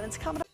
It's coming up.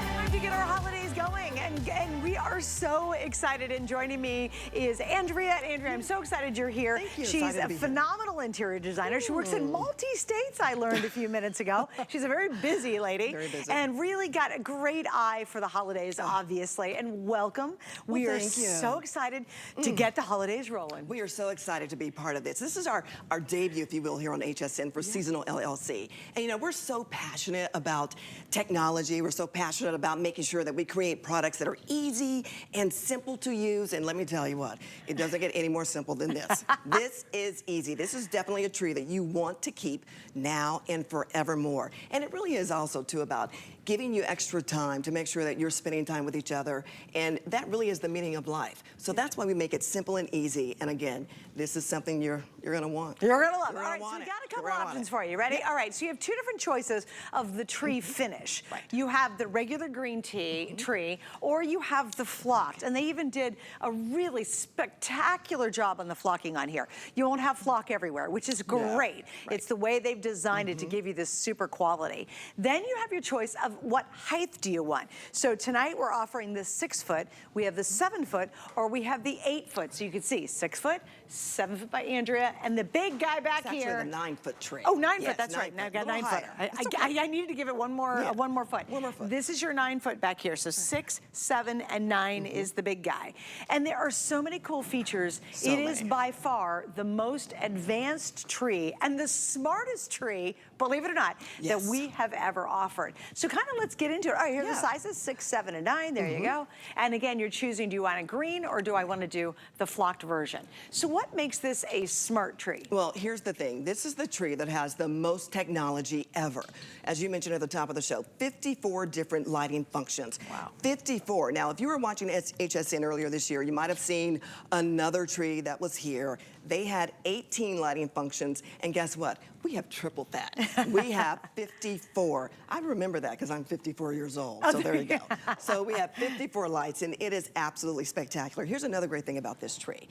Time to get our holidays going, and we are so excited. And joining me is Andrea. Andrea, I'm so excited you're here. Thank you. She's a phenomenal interior designer. She works in multi-states, I learned a few minutes ago. She's a very busy lady. Very busy. And really got a great eye for the holidays, obviously. And welcome. We are so excited to get the holidays rolling. We are so excited to be part of this. This is our debut, if you will, here on HSN for Seasonal LLC. And you know, we're so passionate about technology. We're so passionate about making sure that we create products that are easy and simple to use. And let me tell you what, it doesn't get any more simple than this. This is easy. This is definitely a tree that you want to keep now and forevermore. And it really is also too about giving you extra time to make sure that you're spending time with each other. And that really is the meaning of life. So that's why we make it simple and easy. And again, this is something you're gonna want. You're gonna love it. All right, so we got a couple options for you. Ready? All right, so you have two different choices of the tree finish. Right. You have the regular green tree, or you have the flocked. And they even did a really spectacular job on the flocking on here. You won't have flock everywhere, which is great. Right. It's the way they've designed it to give you this super quality. Then you have your choice of what height do you want. So tonight we're offering the 6 foot, we have the 7 foot, or we have the 8 foot. So you can see 6 foot, 7 foot by Andrea, and the big guy back it's here. Actually the 9 foot tree. Oh, 9 yes, foot, that's right. Now I've got 9 foot. Okay. I needed to give it one more foot. One more foot. This is your 9 foot back here. So 6, 7, and 9 is the big guy. And there are so many cool features. It is by far the most advanced tree and the smartest tree, believe it or not, that we have ever offered. So kind of let's get into it. All right, here are the sizes, 6, 7, and 9. There you go. And again, you're choosing, do you want a green or do I want to do the flocked version? So what makes this a smart tree? Well, here's the thing. This is the tree that has the most technology ever. As you mentioned at the top of the show, 54 different lighting functions. Wow. 54. Now, if you were watching HSN earlier this year, you might have seen another tree that was here. They had 18 lighting functions, and guess what? We have tripled that. We have 54. I remember that because I'm 54 years old, so there you go. So we have 54 lights, and it is absolutely spectacular. Here's another great thing about this tree.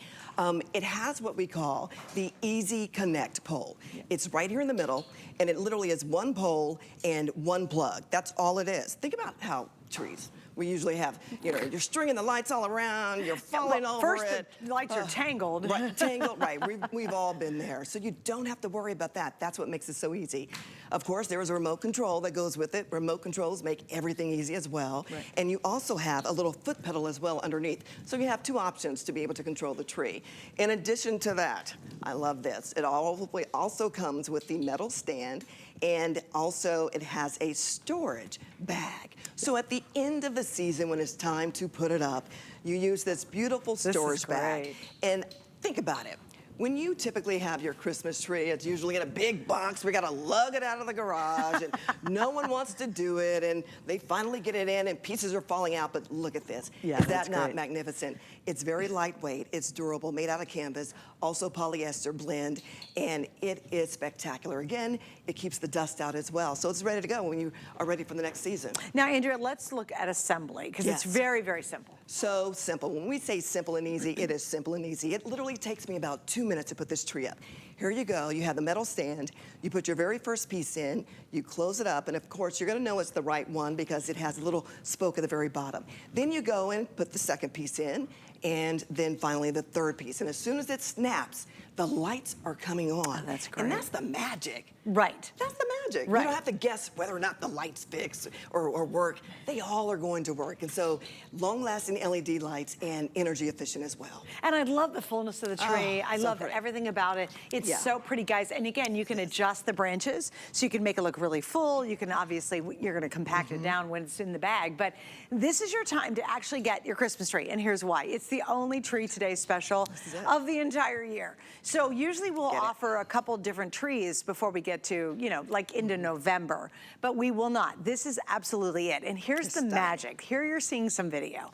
It has what we call the Easy Connect pole. It's right here in the middle, and it literally is one pole and one plug. That's all it is. Think about how trees, we usually have, you know, you're stringing the lights all around, you're falling over it. First, the lights are tangled. Right, tangled, right. We've all been there. So you don't have to worry about that. That's what makes it so easy. Of course, there is a remote control that goes with it. Remote controls make everything easy as well. Right. And you also have a little foot pedal as well underneath. So you have two options to be able to control the tree. In addition to that, I love this. It also comes with the metal stand, and also it has a storage bag. So at the end of the season, when it's time to put it up, you use this beautiful storage bag. And think about it. When you typically have your Christmas tree, it's usually in a big box. We gotta lug it out of the garage, and no one wants to do it, and they finally get it in, and pieces are falling out, but look at this. Yeah, is that not magnificent? It's very lightweight, it's durable, made out of canvas, also polyester blend, and it is spectacular. Again, it keeps the dust out as well, so it's ready to go when you are ready for the next season. Now, Andrea, let's look at assembly, because it's very, very simple. So simple. When we say simple and easy, it is simple and easy. It literally takes me about 2 minutes to put this tree up. Here you go. You have the metal stand. You put your very first piece in. You close it up. And of course, you're going to know it's the right one because it has a little spoke at the very bottom. Then you go and put the second piece in. And then finally the third piece. And as soon as it snaps, the lights are coming on. Oh, that's great. And that's the magic. Right. That's the magic. Right. You don't have to guess whether or not the lights fix or work. They all are going to work. And so long-lasting LED lights and energy efficient as well. And I love the fullness of the tree. I love everything about it. It's so pretty, guys. And again, you can adjust the branches so you can make it look really full. You can obviously, you're going to compact it down when it's in the bag. But this is your time to actually get your Christmas tree. And here's why. It's the only Tree Today special of the entire year. So usually we'll offer a couple different trees before we get to, you know, like into November, but we will not. This is absolutely it. And here's the magic. Here you're seeing some video.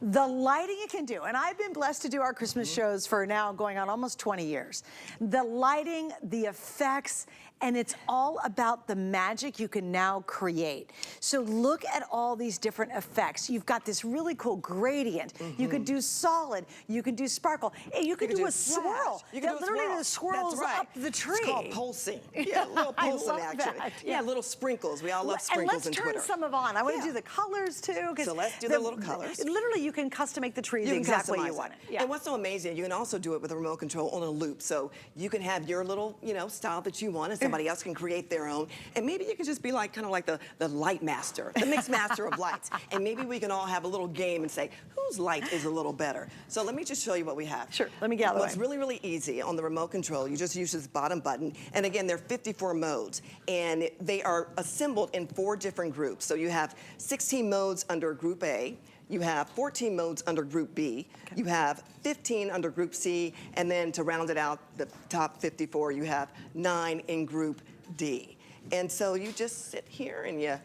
The lighting it can do, and I've been blessed to do our Christmas shows for now going on almost 20 years. The lighting, the effects, and it's all about the magic you can now create. So look at all these different effects. You've got this really cool gradient. You could do solid, you can do sparkle, and you could do a swirl. You can do literally the swirls up the tree. It's called pulsing. Yeah, a little pulsing action. That. Yeah, little sprinkles. We all love sprinkles in Twitter. And let's turn some of on. I want to do the colors too. So let's do the little colors. Literally, you can custom make the tree the exact way you want it. Yeah. And what's so amazing, you can also do it with a remote control on a loop. So you can have your little, style that you want, and somebody else can create their own. And maybe you can just be like, kind of like the light master, the mix master of lights. And maybe we can all have a little game and say, whose light is a little better? So let me just show you what we have. Sure, let me get out of the way. It's really, really easy on the remote control. You just use this bottom button. And again, there are 54 modes. And they are assembled in 4 different groups. So you have 16 modes under Group A. You have 14 modes under Group B. You have 15 under Group C. And then to round it out, the top 54, you have 9 in Group D. And so you just sit here and you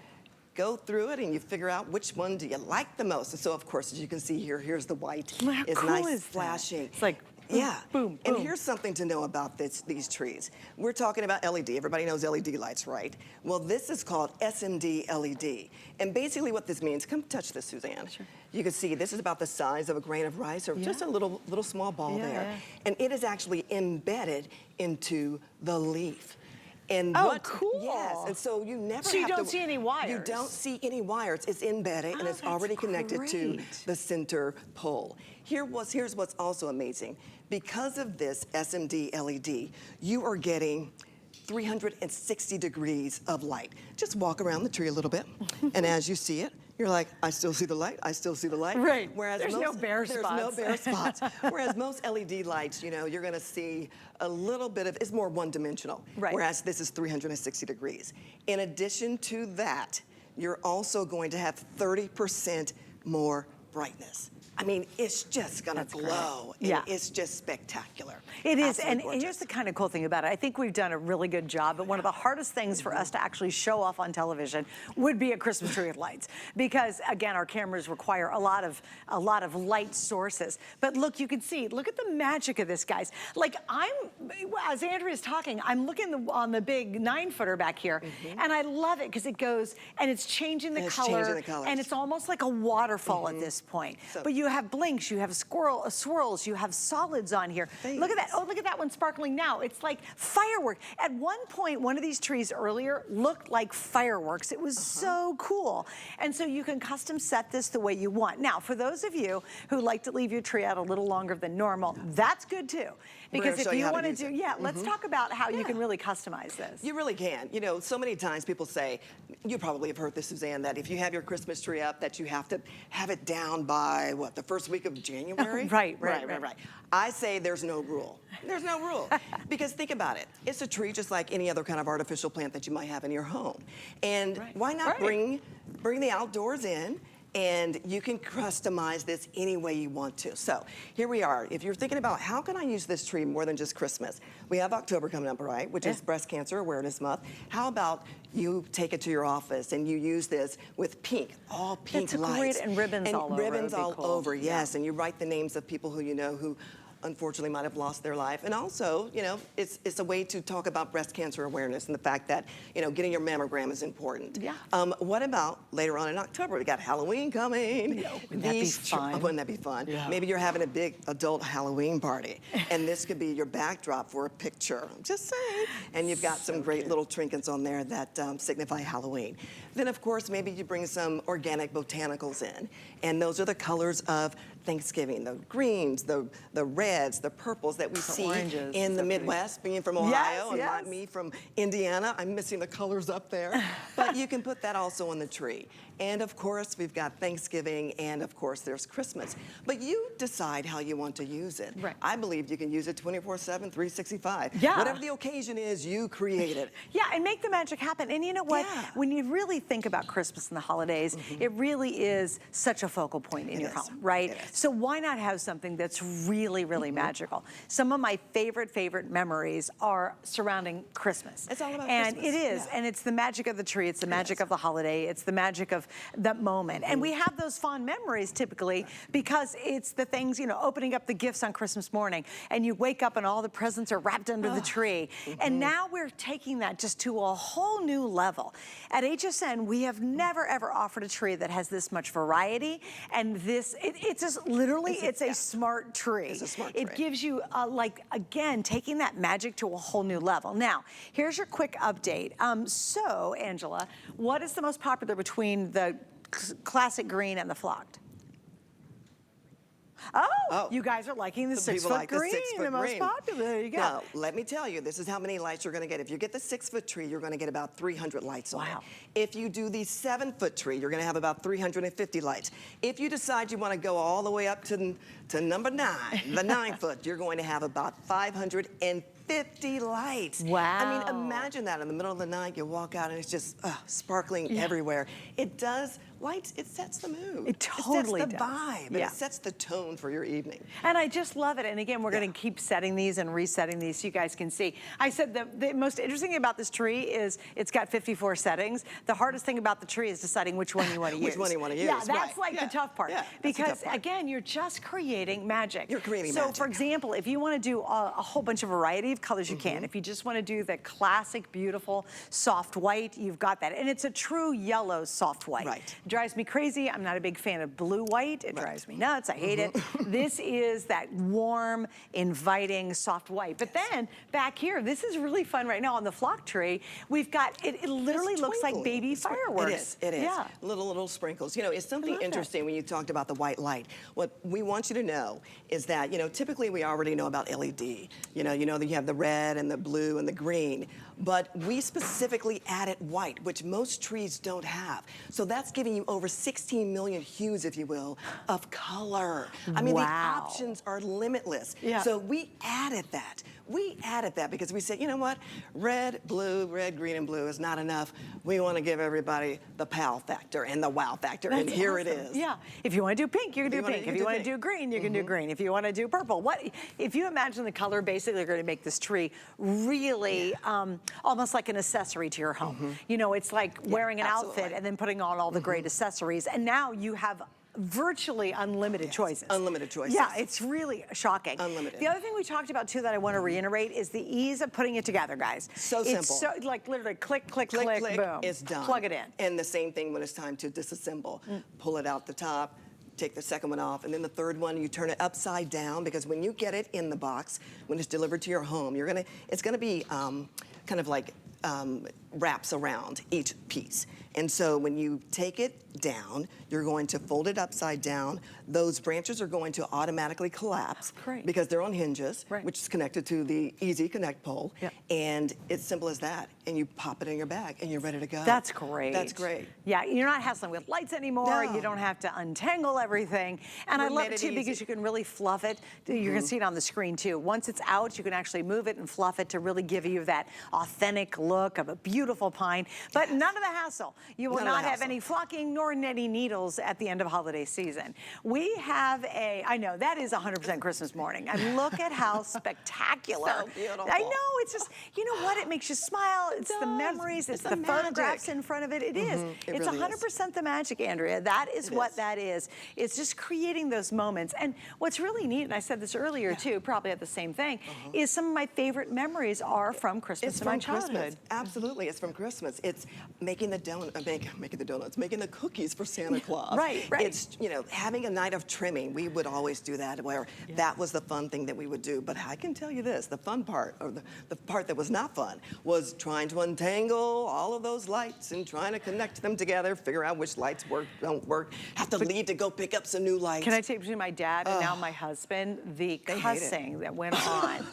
go through it and you figure out which one do you like the most. And so, of course, as you can see here, here's the white. How it's cool nice, is flashing. It's like, yeah. Boom, boom. And here's something to know about these trees. We're talking about LED. Everybody knows LED lights, right? Well, this is called SMD LED. And basically what this means, come touch this, Suzanne. Sure. You can see this is about the size of a grain of rice or just a little small ball there. Yeah. And it is actually embedded into the leaf. And cool. Yes, and so you never So you don't see any wires. You don't see any wires. It's embedded and it's already connected to the center pole. Here's what's also amazing. Because of this SMD LED, you are getting 360 degrees of light. Just walk around the tree a little bit, and as you see it, you're like, I still see the light, I still see the light. Right, Whereas there's no bare spots. There's no bare spots. Whereas most LED lights, you're gonna see a little bit of, it's more one-dimensional. Right. Whereas this is 360 degrees. In addition to that, you're also going to have 30% more brightness. I mean, it's just gonna glow. Yeah. It's just spectacular. It is, and here's the kind of cool thing about it. I think we've done a really good job, but one of the hardest things for us to actually show off on television would be a Christmas tree with lights. Because again, our cameras require a lot of light sources. But look, you can see, look at the magic of this, guys. Like as Andrea's talking, I'm looking on the big 9-footer back here, and I love it because it goes, and it's changing the color, and it's almost like a waterfall at this point. But you have blinks, you have swirls, you have solids on here. Look at that. Oh, look at that one sparkling now. It's like firework. At one point, one of these trees earlier looked like fireworks. It was so cool. And so you can custom set this the way you want. Now, for those of you who like to leave your tree out a little longer than normal, that's good too. Because if you want to do, let's talk about how you can really customize this. You really can. So many times people say, you probably have heard this, Suzanne, that if you have your Christmas tree up, that you have to have it down by, what, the first week of January? Right. I say there's no rule. There's no rule. Because think about it. It's a tree just like any other kind of artificial plant that you might have in your home. And why not bring the outdoors in? And you can customize this any way you want to. So here we are. If you're thinking about how can I use this tree more than just Christmas? We have October coming up, right? Which is Breast Cancer Awareness Month. How about you take it to your office and you use this with pink, all pink lights. Great, and ribbons all over. Ribbons all over, yes. And you write the names of people who you know who unfortunately might have lost their life. And also, it's a way to talk about breast cancer awareness and the fact that, getting your mammogram is important. Yeah. What about later on in October? We got Halloween coming. Yeah, wouldn't that be fun? Wouldn't that be fun? Yeah. Maybe you're having a big adult Halloween party, and this could be your backdrop for a picture. I'm just saying. And you've got some great little trinkets on there that signify Halloween. Then, of course, maybe you bring some organic botanicals in, and those are the colors of Thanksgiving, the greens, the reds, the purples that we see in the Midwest, being from Ohio and not me from Indiana. I'm missing the colors up there. But you can put that also on the tree. And of course, we've got Thanksgiving, and of course, there's Christmas. But you decide how you want to use it. Right. I believe you can use it 24/7, 365. Yeah. Whatever the occasion is, you create it. Yeah, and make the magic happen. And you know what? Yeah. When you really think about Christmas and the holidays, it really is such a focal point in your home, right? So why not have something that's really, really magical? Some of my favorite memories are surrounding Christmas. It's all about and Christmas. And it is, yeah. and it's the magic of the tree, it's the magic of the holiday, it's the magic of that moment. And we have those fond memories typically because it's the things, you know, opening up the gifts on Christmas morning and you wake up and all the presents are wrapped under the tree. And now we're taking that just to a whole new level. At HSN, we have never ever offered a tree that has this much variety, and this, it's just literally, it's a smart tree. It's a smart tree. It gives you, like, again, taking that magic to a whole new level. Now, here's your quick update. So, Angela, what is the most popular between the classic green and the flocked? Oh, you guys are liking the 6 foot green, the most popular. There you go. Now, let me tell you, this is how many lights you're gonna get. If you get the 6 foot tree, you're gonna get about 300 lights on it. If you do the 7 foot tree, you're gonna have about 350 lights. If you decide you wanna go all the way up to number 9, the 9 foot, you're going to have about 550 lights. Wow. I mean, imagine that in the middle of the night, you walk out and it's just sparkling everywhere. It does, lights, it sets the mood. It totally sets the does. vibe. And it sets the tone for your evening. And I just love it. And again, we're going to keep setting these and resetting these so you guys can see. I said the most interesting thing about this tree is it's got 54 settings. The hardest thing about the tree is deciding which one you want to use. Which one you want to use. Yeah, that's like the tough part. Yeah, because again, you're just creating magic. You're creating magic. magic. So for example, if you want to do a whole bunch of variety of colors, you can. If you just want to do the classic, beautiful, soft white, you've got that. And it's a true yellow soft white. Right. It drives me crazy. I'm not a big fan of blue white. It drives me nuts. I hate it. This is that warm, inviting, soft white. But then back here, this is really fun right now on the flock tree. We've got, it literally looks like baby fireworks. It is. Yeah. Little sprinkles. You know, it's something interesting when you talked about the white light. What we want you to know is that, you know, typically we already know about LED. You know that you have the red and the blue and the green. But we specifically added white, which most trees don't have. So that's giving you over 16 million hues, if you will, of color. I mean, the options are limitless. Yeah. So we added that. We added that because we said, you know what? Red, green, and blue is not enough. We want to give everybody the PAL factor and the wow factor, and here it is. Yeah. If you want to do pink, you can do pink. If you want to do green, you can do green. If you want to do purple, if you imagine the color basically are going to make this tree really almost like an accessory to your home. You know, it's like wearing an outfit and then putting on all the great accessories, and now you have virtually unlimited choices. Unlimited choices. Yeah, it's really shocking. Unlimited. The other thing we talked about too that I want to reiterate is the ease of putting it together, guys. So simple. It's so, like literally click, boom. It's done. Plug it in. And the same thing when it's time to disassemble. Pull it out the top, take the second one off, and then the third one, you turn it upside down, because when you get it in the box, when it's delivered to your home, it's gonna be kind of like wraps around each piece. And so when you take it down, you're going to fold it upside down. Those branches are going to automatically collapse because they're on hinges, which is connected to the Easy Connect pole. And it's simple as that. And you pop it in your bag and you're ready to go. That's great. That's great. Yeah, you're not hassling with lights anymore. No. You don't have to untangle everything. And I love it too because you can really fluff it. You're gonna see it on the screen too. Once it's out, you can actually move it and fluff it to really give you that authentic look of a beautiful pine. But none of the hassle. You will not have any flocking nor any needles at the end of holiday season. We have I know, that is 100% Christmas morning. And look at how spectacular. So beautiful. I know, it's just, you know what, it makes you smile. It's the memories, it's the photographs in front of it. It is. It's 100% the magic, Andrea. That is what that is. It's just creating those moments. And what's really neat, and I said this earlier too, probably at the same thing, is some of my favorite memories are from Christmas in my childhood. Christmas. Absolutely, it's from Christmas. It's making the making the donuts, making the cookies for Santa Claus. Right. It's, you know, having a night of trimming. We would always do that, where that was the fun thing that we would do. But I can tell you this, the fun part, or the part that was not fun, was trying to untangle all of those lights and trying to connect them together, figure out which lights work, don't work, have to leave to go pick up some new lights. Can I tell you, between my dad and now my husband, the cussing that went on.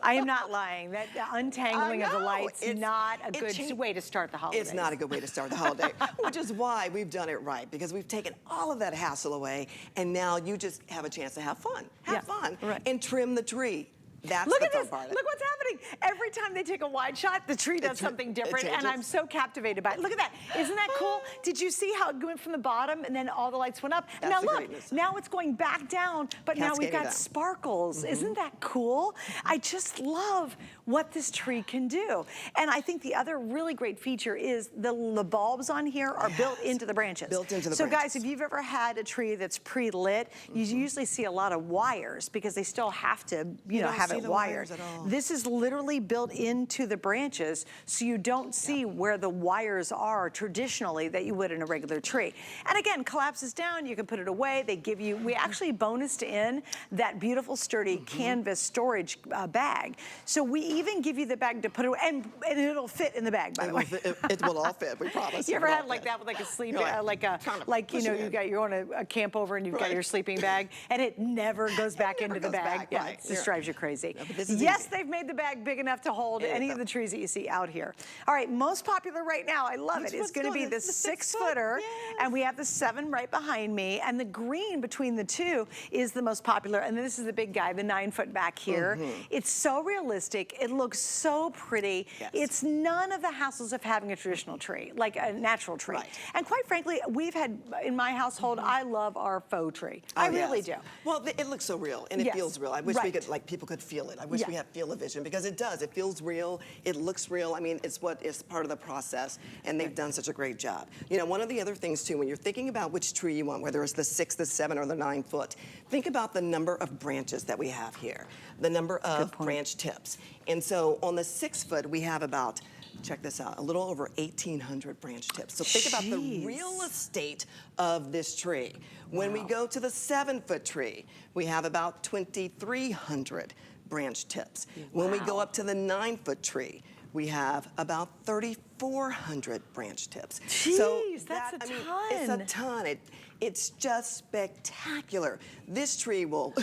I am not lying. That untangling of the lights is not a good way to start the holidays. It's not a good way to start the holiday, which is why we've done it right, because we've taken all of that hassle away, and now you just have a chance to have fun. Have fun and trim the tree. That's the fun part. Look what's happening. happening. Every time they take a wide shot, the tree does something different, and I'm so captivated by it. Look at that. Isn't that cool? Did you see how it went from the bottom and then all the lights went up? And now look, now it's going back down, but now we've got sparkles. Isn't that cool? I just love what this tree can do. And I think the other really great feature is the bulbs on here are built into the branches. Built into the branches. So branches. guys, if you've ever had a tree that's pre-lit, you usually see a lot of wires because they still have to, you know, have it wired. This is literally built into the branches, so you don't see where the wires are traditionally that you would in a regular tree. And again, collapses down, you can put it away. They give you, we actually bonused in that beautiful sturdy canvas storage bag. So we even give you the bag to put it away, and it'll fit in the bag, by the way. It will all fit, we promise. You ever had like that with like a sleep, like you know, you're on a camp over and you've got your sleeping bag, and it never goes back into the bag. Yeah, it just drives you crazy. Yes, they've made the bag big enough to hold any of the trees that you see out here. All right, most popular right now, I love it. It's going to be the 6-footer, and we have the 7 right behind me, and the green between the two is the most popular, and this is the big guy, the 9-foot back here. It's so realistic. It looks so pretty. It's none of the hassles of having a traditional tree, like a natural tree. And quite frankly, we've had, in my household, I love our faux tree. I really do. Well, it looks so real, and it feels real. I wish we could, like, people could feel it. I wish we had feel-o-vision, because it does. It feels real. It looks real. I mean, it's what is part of the process, and they've done such a great job. You know, one of the other things, too, when you're thinking about which tree you want, whether it's the 6, the 7, or the 9-foot, think about the number of branches that we have here, the number of branch tips. And so on the 6-foot, we have about, check this out, a little over 1,800 branch tips. So think about the real estate of this tree. When we go to the 7-foot tree, we have about 2,300 branch tips. When we go up to the 9-foot tree, we have about 3,400 branch tips. So that's a ton. It's a ton. It's just spectacular. This tree will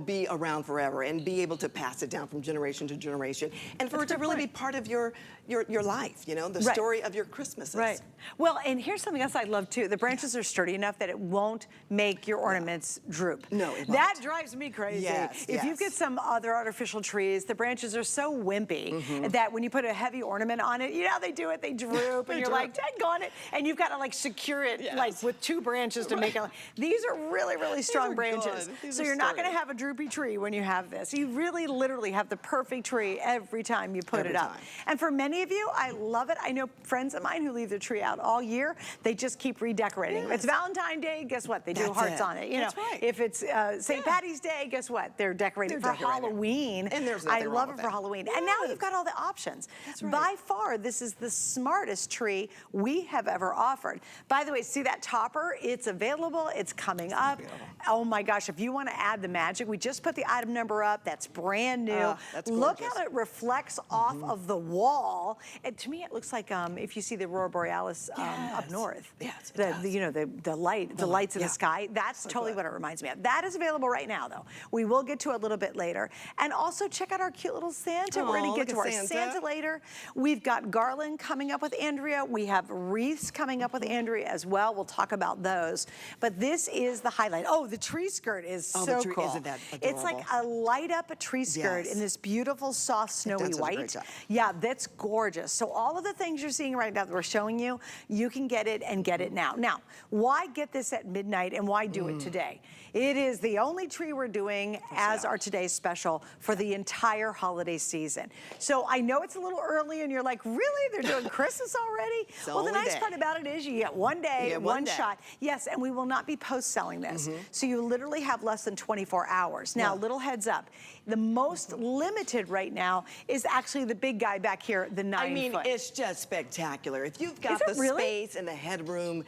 be around forever and be able to pass it down from generation to generation, and for it to really be part of your life, you know, the story of your Christmases. Well, and here's something else I love too. The branches are sturdy enough that it won't make your ornaments droop. No, it won't. That drives me crazy. If you get some other artificial trees, the branches are so wimpy that when you put a heavy ornament on it, you know how they do it, they droop, and you're like, daggone it, and you've got to like secure it like with 2 branches to make it. These are really, really strong branches. So you're not going to have a droopy tree when you have this. You really, literally have the perfect tree every time you put it up. And for many of you, I love it. I know friends of mine who leave their tree out all year. They just keep redecorating. If it's Valentine's Day, guess what? They do hearts on it. You know, if it's St. Patty's Day, guess what? They're decorating for Halloween. And there's I love it for Halloween. And now you've got all the options. By far, this is the smartest tree we have ever offered. By the way, see that topper? It's available. It's coming up. Oh my gosh, if you want to add the magic, we just put the item number up. That's brand new. Look how it reflects off of the wall. And to me, it looks like if you see the Aurora Borealis up north. You know, the lights in the sky. That's totally what it reminds me of. That is available right now, though. We will get to it a little bit later. And also check out our cute little Santa. We're going to get to our Santa later. We've got garland coming up with Andrea. We have wreaths coming up with Andrea as well. We'll talk about those. But this is the highlight. Oh, the tree skirt is so cool. Isn't that adorable? It's like a light up tree skirt in this beautiful, soft, snowy white. Yeah, that's gorgeous. So all of the things you're seeing right now that we're showing you, you can get it and get it now. Now, why get this at midnight and why do it today? It is the only tree we're doing as our today's special for the entire holiday season. So I know it's a little early and you're like, really? They're doing Christmas already? Well, the nice part about it is you get one day, one shot. Yes, and we will not be post-selling this. So you literally have less than 24 hours. Now, little heads up, the most limited right now is actually the big guy back here, the 9-foot. I mean, it's just spectacular. If you've got the space and the headroom,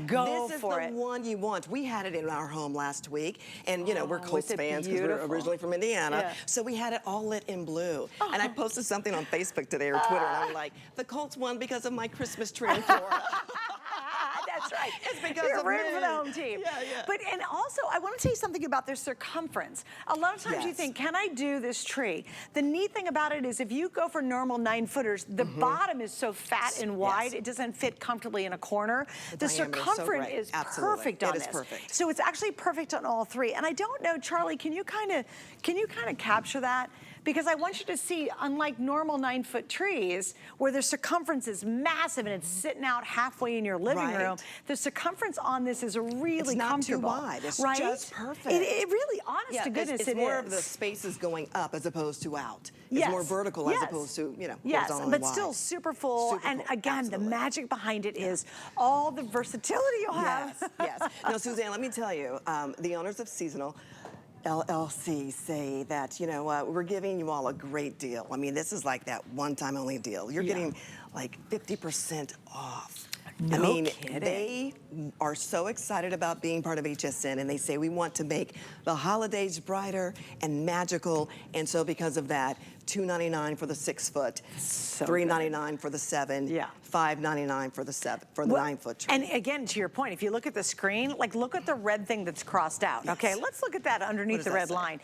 go this is for the it. one you want. We had it in our home last week, and you know, we're Colts fans because we're originally from Indiana, so we had it all lit in blue. And I posted something on Facebook today or Twitter, and I'm like, the Colts won because of my Christmas tree in Florida. That's right. It's because you're rooting for the home team. But and also, I want to tell you something about their circumference. A lot of times you think, can I do this tree? The neat thing about it is if you go for normal 9-footers, the bottom is so fat and wide, it doesn't fit comfortably in a corner. The circumference is perfect on this. So it's actually perfect on all 3. And I don't know, Charlie, can you kind of capture that? because I want you to see, unlike normal 9-foot trees, where the circumference is massive and it's sitting out halfway in your living room, the circumference on this is really comfortable. It's not too wide, it's right? just perfect. It really, honest to goodness, it's more of the spaces going up as opposed to out. It's more vertical as opposed to, you know, horizontally but wide. still super full. And again, the magic behind it is all the versatility you'll have. Yes. Now, Suzanne, let me tell you, the owners of Seasonal LLC say that, you know, we're giving you all a great deal. I mean, this is like that one-time only deal. You're getting like 50% off. No I mean, kidding. they are so excited about being part of HSN, and they say we want to make the holidays brighter and magical. And so because of that, $2.99 for the 6-foot, $3.99 for the 7, $5.99 for the 9-foot tree. And again, to your point, if you look at the screen, like look at the red thing that's crossed out. Okay, let's look at that underneath the red line.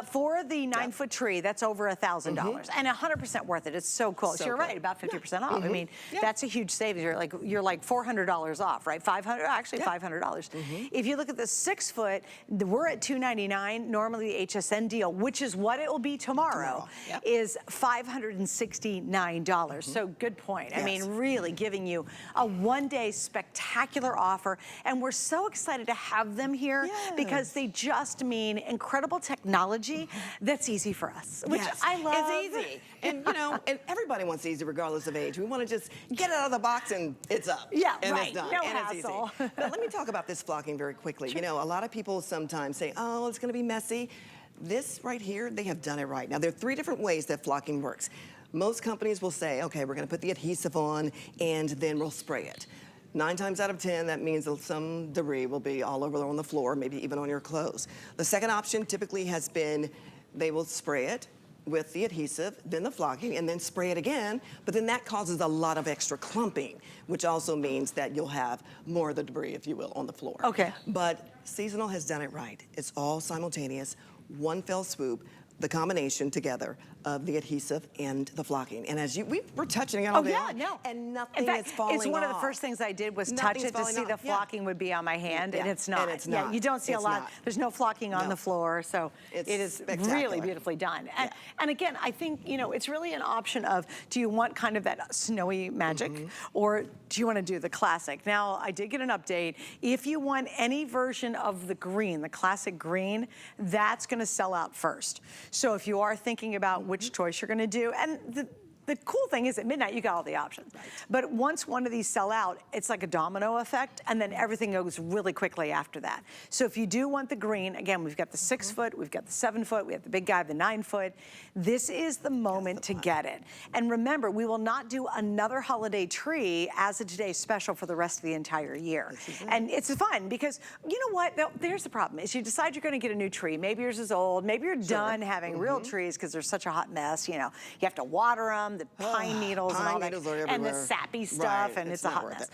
For the 9-foot tree, that's over $1,000 and 100% worth it. It's so cool. So you're right, about 50% off. I mean, that's a huge savings. You're like $400 off, right? Actually $500. If you look at the 6-foot, we're at $2.99. Normally the HSN deal, which is what it will be tomorrow, is $569. So good point. I mean, really giving you a one-day spectacular offer, and we're so excited to have them here because they just mean incredible technology that's easy for us, which I love. It's easy. And you know, and everybody wants easy regardless of age. We want to just get it out of the box and it's up. And it's done. No and hassle. It's easy. But let me talk about this flocking very quickly. You know, a lot of people sometimes say, oh, it's going to be messy. This right here, they have done it right. Now, there are 3 different ways that flocking works. Most companies will say, okay, we're going to put the adhesive on and then we'll spray it. 9 times out of 10, that means that some debris will be all over on the floor, maybe even on your clothes. The second option typically has been they will spray it with the adhesive, then the flocking, and then spray it again, but then that causes a lot of extra clumping, which also means that you'll have more of the debris, if you will, on the floor. Okay. But Seasonal has done it right. It's all simultaneous, one fell swoop, the combination together of the adhesive and the flocking. And as we were touching it all day long, and nothing is falling off. It's one of the first things I did was touch it to see the flocking would be on my hand, and it's not. And it's not. You don't see a lot. There's no flocking on the floor, so it is really beautifully done. And again, I think, you know, it's really an option of, do you want kind of that snowy magic, or do you want to do the classic? Now, I did get an update. If you want any version of the green, the classic green, that's going to sell out first. So if you are thinking about which choice you're going to do, and the cool thing is at midnight you got all the options. But once one of these sell out, it's like a domino effect, and then everything goes really quickly after that. So if you do want the green, again, we've got the 6-foot, we've got the 7-foot, we have the big guy, the 9-foot. This is the moment to get it. And remember, we will not do another holiday tree as a Today Special for the rest of the entire year. And it's fun because, you know what, there's the problem, is you decide you're going to get a new tree. Maybe yours is old, maybe you're done having real trees because they're such a hot mess, you know. You have to water them, the pine needles and all that, and the sappy stuff, and it's a hot mess.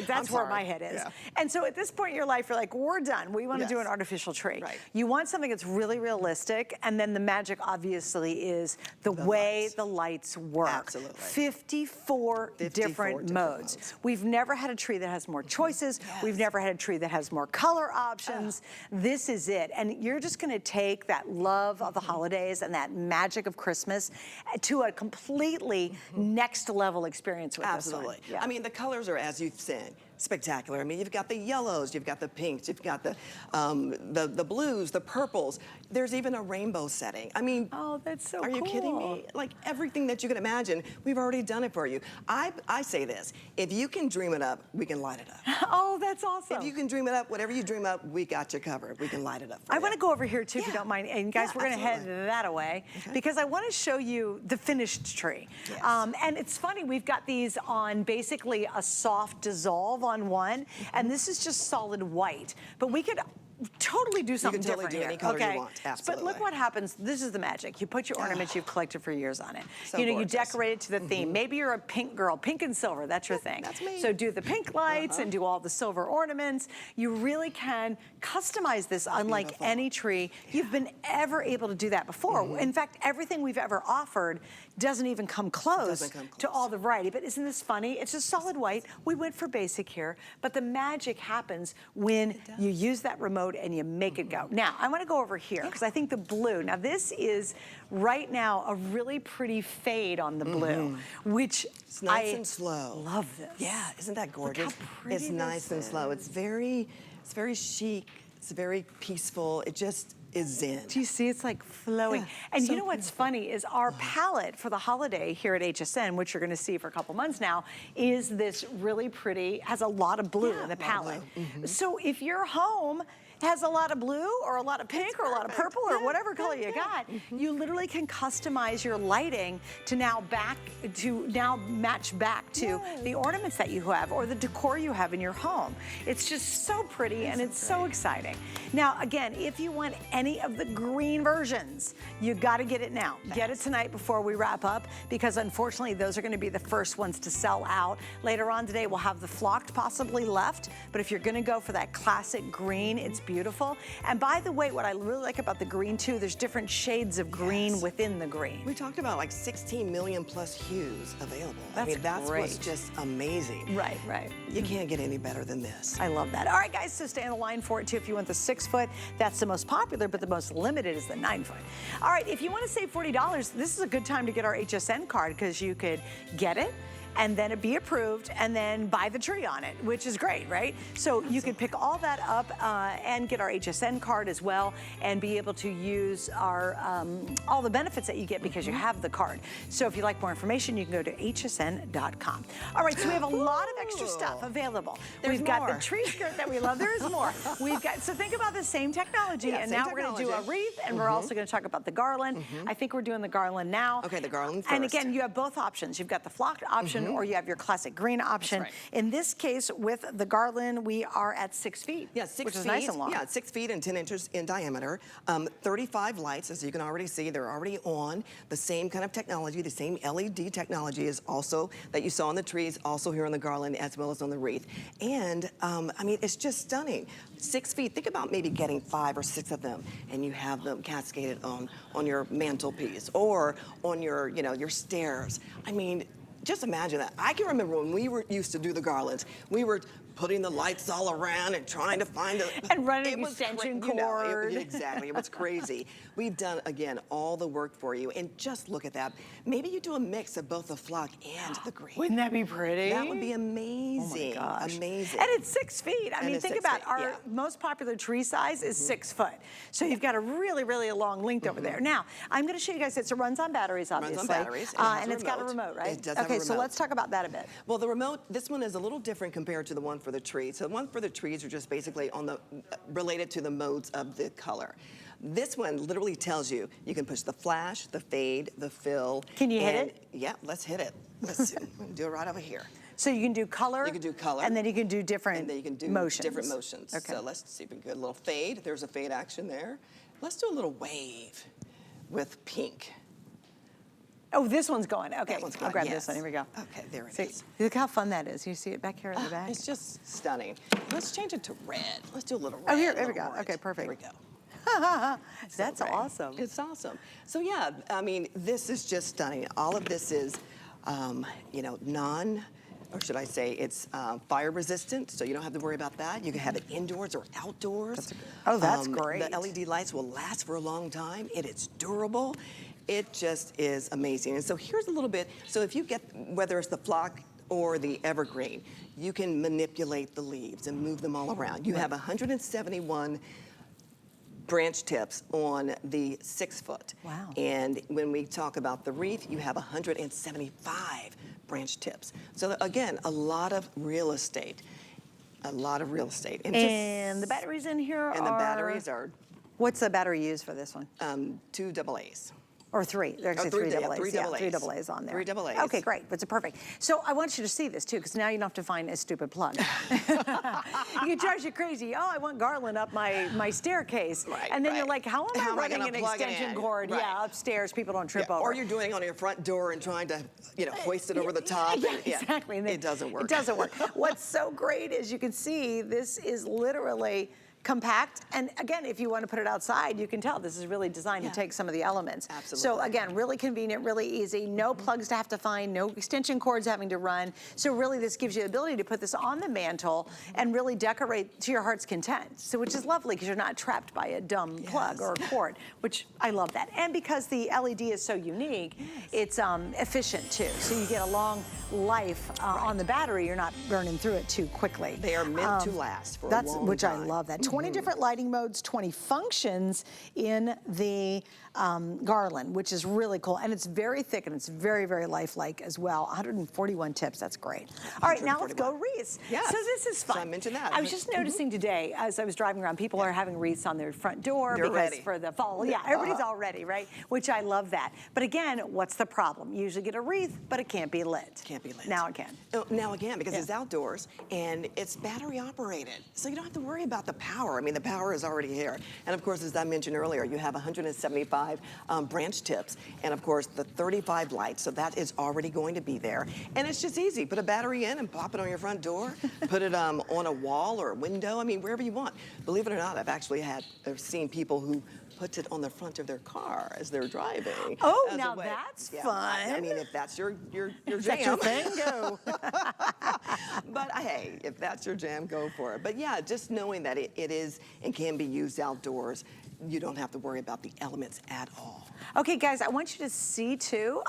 That's where my head is. And so at this point in your life, you're like, we're done. We want to do an artificial tree. You want something that's really realistic, and then the magic obviously is the way the lights work. Absolutely. 54 different modes. We've never had a tree that has more choices. We've never had a tree that has more color options. This is it. And you're just going to take that love of the holidays and that magic of Christmas to a completely next level experience with this one. I mean, the colors are, as you've said, spectacular. I mean, you've got the yellows, you've got the pinks, you've got the blues, the purples. There's even a rainbow setting. I mean, oh, that's so cool. Are you kidding me? Like everything that you can imagine, we've already done it for you. I say this, if you can dream it up, we can light it up. Oh, that's awesome. If you can dream it up, whatever you dream up, we got you covered. We can light it up for you. I want to go over here too, if you don't mind. And guys, we're going to head that away because I want to show you the finished tree. And it's funny, we've got these on basically a soft dissolve on one, and this is just solid white. But we could totally do something different do here. any color you want. Absolutely. But look what happens. This is the magic. You put your ornaments you've collected for years on it. So you know, gorgeous. You decorate it to the theme. Maybe you're a pink girl, pink and silver. That's your thing. That's me. So do the pink lights and do all the silver ornaments. You really can customize this unlike any tree you've been ever able to do that before. In fact, everything we've ever offered doesn't even come close to all the variety. But isn't this funny? It's just solid white. We went for basic here, but the magic happens when you use that remote and you make make it go. Now, I want to go over here because I think the blue, now this is right now a really pretty fade on the blue, which it's nice and slow. Love this. Yeah, isn't that gorgeous? Look how pretty it's nice and slow. It's very chic. It's very peaceful. It just is zen. Do you see it's like flowing? Yeah, and so you know what's funny is our palette for the holiday here at HSN, which you're gonna see for a couple months now, is this really pretty, has a lot of blue in the palette. So if your home has a lot of blue or a lot of pink or a lot of purple or whatever color you got, you literally can customize your lighting to now match back to the ornaments that you have or the decor you have in your home. It's just so pretty and it's so exciting. Now, again, if you want any of the green versions, you gotta get it now. Get it tonight before we wrap up, because unfortunately those are gonna be the first ones to sell out. Later on today, we'll have the flocked possibly left, but if you're gonna go for that classic green, it's beautiful. And by the way, what I really like about the green too, there's different shades of green within the green. We talked about like 16 million plus hues available. That's that's great. what's just amazing. Right, right. You can't get any better than this. I love that. All right, guys, so stay on the line for it too. If you want the 6 foot, that's the most popular, but the most limited is the 9 foot. All right, if you want to save $40, this is a good time to get our HSN card because you could get it and then it be approved and then buy the tree on it, which is great, right? So you can pick all that up and get our HSN card as well and be able to use our all the benefits that you get because you have the card. So if you'd like more information, you can go to hsn.com. All right, so we have a lot of extra stuff available. We've got the tree skirt that we love. There is more. We've got, so think about the same technology, and now we're gonna do a wreath, and we're also gonna talk about the garland. I think we're doing the garland now. Okay, the garland first. And again, you have both options. You've got the flocked option or you have your classic green option. Right. In this case, with the garland, we are at 6 feet. Yeah, 6 which feet. is nice and long. Yeah, 6 feet and 10 inches in diameter. 35 lights, as you can already see, they're already on. The same kind of technology, the same LED technology is also that you saw on the trees, also here on the garland, as well as on the wreath. And I mean, it's just stunning. 6 feet. Think about maybe getting 5 or 6 of them, and you have them cascaded on your mantelpiece or on your, your stairs. I mean, just imagine that. I can remember when we used to do the garlands, we were putting the lights all around and trying to find the... And running an extension cord. Exactly, it was crazy. We've done, again, all the work for you. And just look at that. Maybe you do a mix of both the flock and the green. Wouldn't that be pretty? That would be amazing. Oh my gosh. Amazing. And it's 6 feet. I mean, think about our most popular tree size is 6 foot. So you've got a really, really long length over there. Now, I'm going to show you guys, it runs on batteries, obviously. Runs on batteries. And it's got a remote, right? It does have a Okay, remote. so let's talk about that a bit. Well, the remote, this one is a little different compared to the one for the trees. So the one for the trees are just basically on the related to the modes of the color. This one literally tells you can push the flash, the fade, the fill. Can you hit it? Yeah, let's hit it. Let's do it right over here. So you can do color. You can do color. And then you can do different and then you can do motions. different motions. Okay. So let's see if we can get a little fade. There's a fade action there. Let's do a little wave with pink. Oh, this one's going. Okay, That one's I'll going, grab yes. this one. Here we go. Okay, there it See, is. look how fun that is. You see it back here in the back? It's just stunning. Let's change it to red. Let's do a little red. Oh, here a we little go. orange. Okay, perfect. Here we go. That's great. awesome. It's awesome. So yeah, I mean, this is just stunning. All of this is, or should I say, it's fire resistant, so you don't have to worry about that. You can have it indoors or outdoors. That's great. The LED lights will last for a long time. It is durable. It just is amazing. And so here's a little bit. So if you get, whether it's the flock or the evergreen, you can manipulate the leaves and move them all around. You have 171 branch tips on the 6 foot. Wow. And when we talk about the wreath, you have 175 branch tips. So again, a lot of real estate. A lot of real estate. And the batteries in here And the batteries are What's the battery used for this one? 2 AA's. Or 3. There's actually 3 AA's. three Yeah, AA's. 3 AA's on there. 3 AA's. Okay, great. That's perfect. So I want you to see this too, because now you don't have to find a stupid plug. You drive you crazy. Oh, I want garland up my staircase. Right, and then right. you're like, how am I running gonna an plug it extension in? cord? Right. Yeah, upstairs, people don't trip over. Or you're doing it on your front door and trying to, hoist it over the top. Yeah, exactly. And it doesn't work. It doesn't work. What's so great is you can see this is literally compact, and again, if you want to put it outside, you can tell this is really designed to take some of the elements. Absolutely. So again, really convenient, really easy, no plugs to have to find, no extension cords having to run. So really this gives you the ability to put this on the mantle and really decorate to your heart's content. So which is lovely because you're not trapped by a dumb plug or a cord, which I love that. And because the LED is so unique, it's efficient too. So you get a long life on the battery. You're not burning through it too quickly. They are meant to last for a long which time. I love that. 20 different lighting modes, 20 functions in the garland, which is really cool. And it's very thick and it's very, very lifelike as well. 141 tips, that's great. All right, now let's go wreaths. Yes. So this is fun. So I mentioned that. I was just noticing today, as I was driving around, people are having wreaths on their front door They're because ready. for the fall. Yeah, everybody's all ready, right? Which I love that. But again, what's the problem? You usually get a wreath, but it can't be lit. Can't be lit. Now it can. Now again, because it's outdoors and it's battery operated. So you don't have to worry about the power. I mean, the power is already here. And of course, as I mentioned earlier, you have 175 branch tips and of course the 35 lights. So that is already going to be there. And it's just easy. Put a battery in and pop it on your front door. Put it on a wall or a window. I mean, wherever you want. Believe it or not, I've seen people who puts it on the front of their car as they're driving. Oh, now that's fun. I mean, if that's your jam. That's your thing, go. But hey, if that's your jam, go for it. But yeah, just knowing that it is and can be used outdoors, you don't have to worry about the elements at all. Okay, guys, I want you to see too.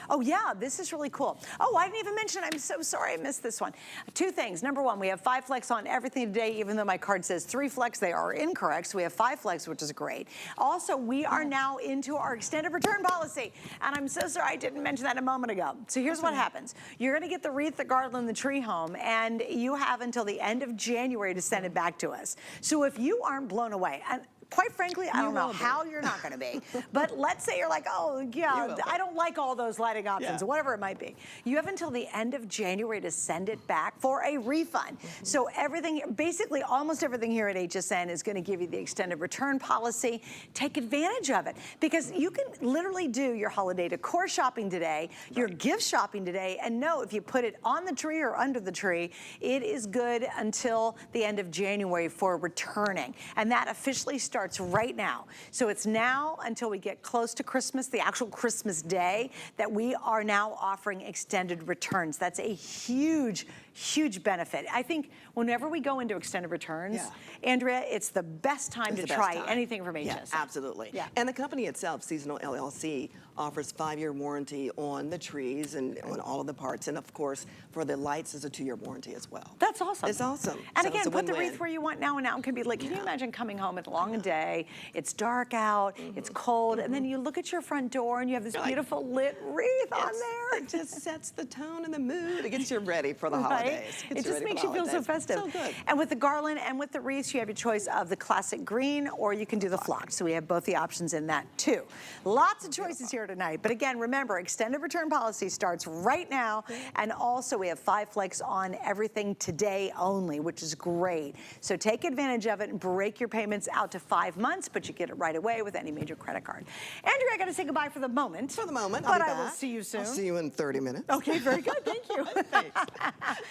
Oh yeah, this is really cool. Oh, I didn't even mention, I'm so sorry I missed this one. Two things. Number one, we have 5 flex on everything today, even though my card says 3 flex, they are incorrect. So we have 5 flex, which is great. Also, we are now into our extended return policy. And I'm so sorry I didn't mention that a moment ago. So here's what happens. You're gonna get the wreath, the garland, the tree home, and you have until the end of January to send it back to us. So if you aren't blown away, and quite frankly, I don't know how you're not gonna be. But let's say you're like, oh yeah, I don't like all those lighting options, or whatever it might be. You have until the end of January to send it back for a refund. So everything, basically almost everything here at HSN is gonna give you the extended return policy. Take advantage of it because you can literally do your holiday decor shopping today, your gift shopping today, and know if you put it on the tree or under the tree, it is good until the end of January for returning. And that officially starts right now. So it's now until we get close to Christmas, the actual Christmas day, that we are now offering extended returns. That's a huge, huge benefit. I think whenever we go into extended returns, Andrea, it's the best time to try anything from HSN. Yeah, absolutely. Yeah. And the company itself, Seasonal LLC, offers 5-year warranty on the trees and on all of the parts. And of course, for the lights, is a 2-year warranty as well. That's awesome. It's awesome. And so again, put the wreath where you want now, and now it can be like, can you imagine coming home at a long day, it's dark out, it's cold, and then you look at your front door and you have this beautiful lit wreath on there. It just sets the tone and the mood. It gets you ready for the holidays. It just makes you feel so festive. So good. And with the garland and with the wreaths, you have your choice of the classic green, or you can do the flock. So we have both the options in that too. Lots of choices here tonight. But again, remember, extended return policy starts right now. And also we have 5 flex on everything today only, which is great. So take advantage of it and break your payments out to 5 months, but you get it right away with any major credit card. Andrea, I got to say goodbye for the moment. For the moment, but I will see you soon. I'll see you in 30 minutes. Okay, very good. Thank you. Thanks.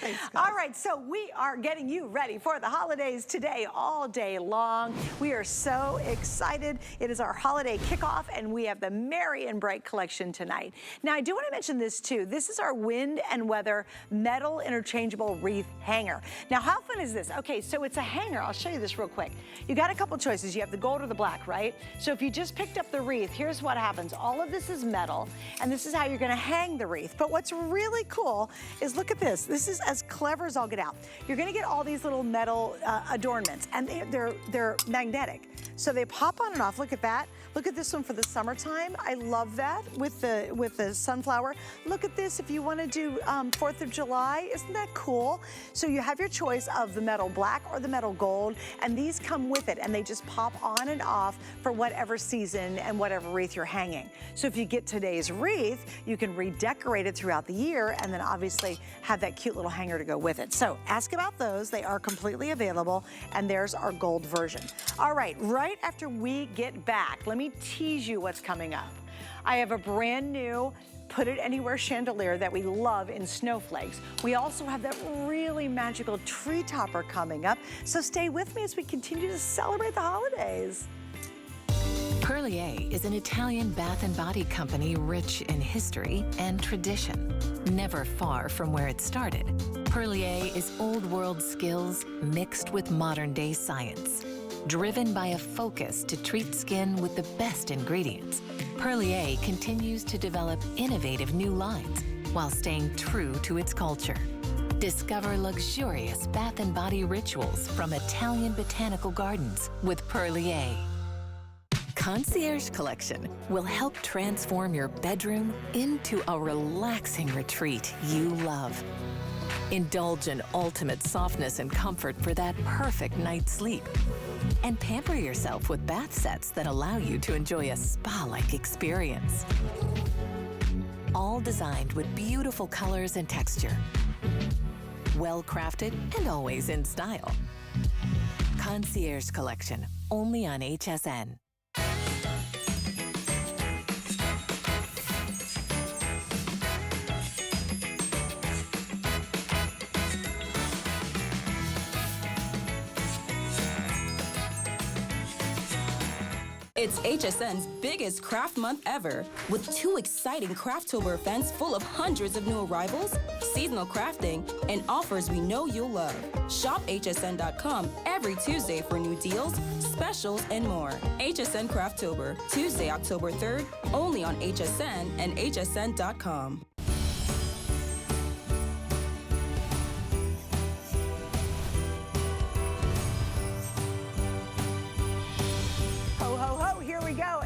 Thanks, all right, so we are getting you ready for the holidays today, all day long. We are so excited. It is our holiday kickoff, and we have the Merry and Bright collection tonight. Now, I do want to mention this too. This is our wind and weather metal interchangeable wreath hanger. Now, how fun is this? Okay, so it's a hanger. I'll show you this real quick. You got a couple choices. You have the gold or the black, right? So if you just picked up the wreath, here's what happens. All of this is metal, and this is how you're going to hang the wreath. But what's really cool is look at this. This is as clever as all get out. You're going to get all these little metal adornments, and they're magnetic. So they pop on and off. Look at that. Look at this one for the summertime. I love that with the sunflower. Look at this if you want to do 4th of July. Isn't that cool? So you have your choice of the metal black or the metal gold, and these come with it, and they just pop on and off for whatever season and whatever wreath you're hanging. So if you get today's wreath, you can redecorate it throughout the year, and then obviously have that cute little hanger to go with it. So ask about those. They are completely available, and there's our gold version. All right, right right after we get back. Let me tease you what's coming up. I have a brand new Put It Anywhere chandelier that we love in snowflakes. We also have that really magical tree topper coming up. So stay with me as we continue to celebrate the holidays. Perlier is an Italian bath and body company rich in history and tradition. Never far from where it started, Perlier is old world skills mixed with modern day science. Driven by a focus to treat skin with the best ingredients, Perlier continues to develop innovative new lines while staying true to its culture. Discover luxurious bath and body rituals from Italian botanical gardens with Perlier. Concierge Collection will help transform your bedroom into a relaxing retreat you love. Indulge in ultimate softness and comfort for that perfect night's sleep. And pamper yourself with bath sets that allow you to enjoy a spa-like experience. All designed with beautiful colors and texture. Well crafted and always in style. Concierge Collection, only on HSN. It's HSN's biggest craft month ever, with 2 exciting Crafttober events full of hundreds of new arrivals, seasonal crafting, and offers we know you'll love. Shop hsn.com every Tuesday for new deals, specials, and more. HSN Crafttober, Tuesday, October 3rd, only on HSN and hsn.com.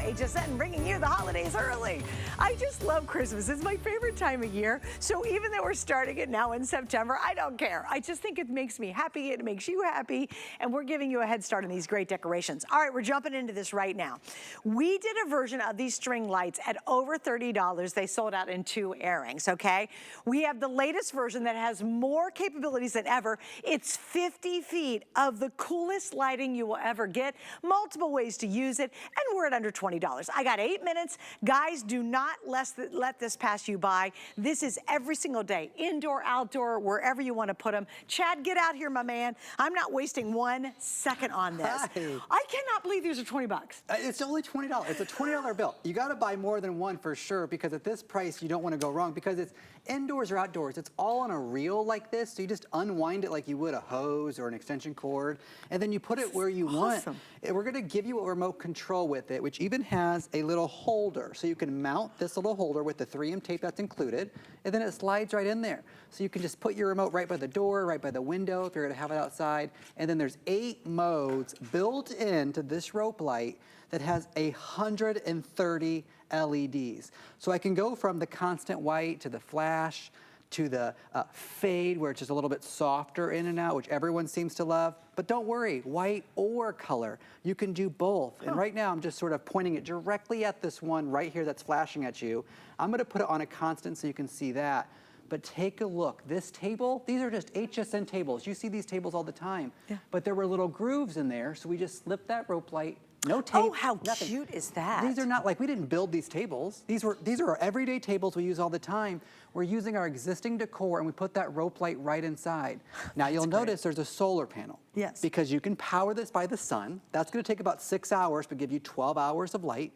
HSN bringing you the holidays early. I just love Christmas. It's my favorite time of year. So even though we're starting it now in September, I don't care. I just think it makes me happy. It makes you happy. And we're giving you a head start on these great decorations. All right, we're jumping into this right now. We did a version of these string lights at over $30. They sold out in 2 airings, okay? We have the latest version that has more capabilities than ever. It's 50 feet of the coolest lighting you will ever get. Multiple ways to use it. And we're at under $20. I got 8 minutes. Guys, do not let this pass you by. This is every single day, indoor, outdoor, wherever you want to put them. Chad, get out here, my man. I'm not wasting 1 second on this. Hi. I cannot believe these are 20 bucks. It's only $20. It's a $20 bill. You got to buy more than one for sure, because at this price, you don't want to go wrong, because it's indoors or outdoors. It's all on a reel like this, so you just unwind it like you would a hose or an extension cord, and then you put it where you want. And we're going to give you a remote control with it, which even has a little holder, so you can mount this little holder with the 3M tape that's included, and then it slides right in there. So you can just put your remote right by the door, right by the window if you're going to have it outside. And then there's 8 modes built into this rope light that has 130 LEDs. So I can go from the constant white to the flash to the fade, where it's just a little bit softer in and out, which everyone seems to love. But don't worry, white or color, you can do both. And right now I'm just sort of pointing it directly at this one right here that's flashing at you. I'm gonna put it on a constant so you can see that. But take a look, this table, these are just HSN tables. You see these tables all the time. Yeah. But there were little grooves in there, so we just slipped that rope light. No tape. Oh, how nothing. cute is that? These are not like, we didn't build these tables. These are our everyday tables we use all the time. We're using our existing decor, and we put that rope light right inside. Now you'll notice there's a solar panel. Yes. Because you can power this by the sun. That's gonna take about 6 hours, but give you 12 hours of light.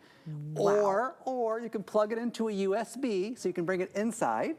Wow. Or you can plug it into a USB, so you can bring it inside.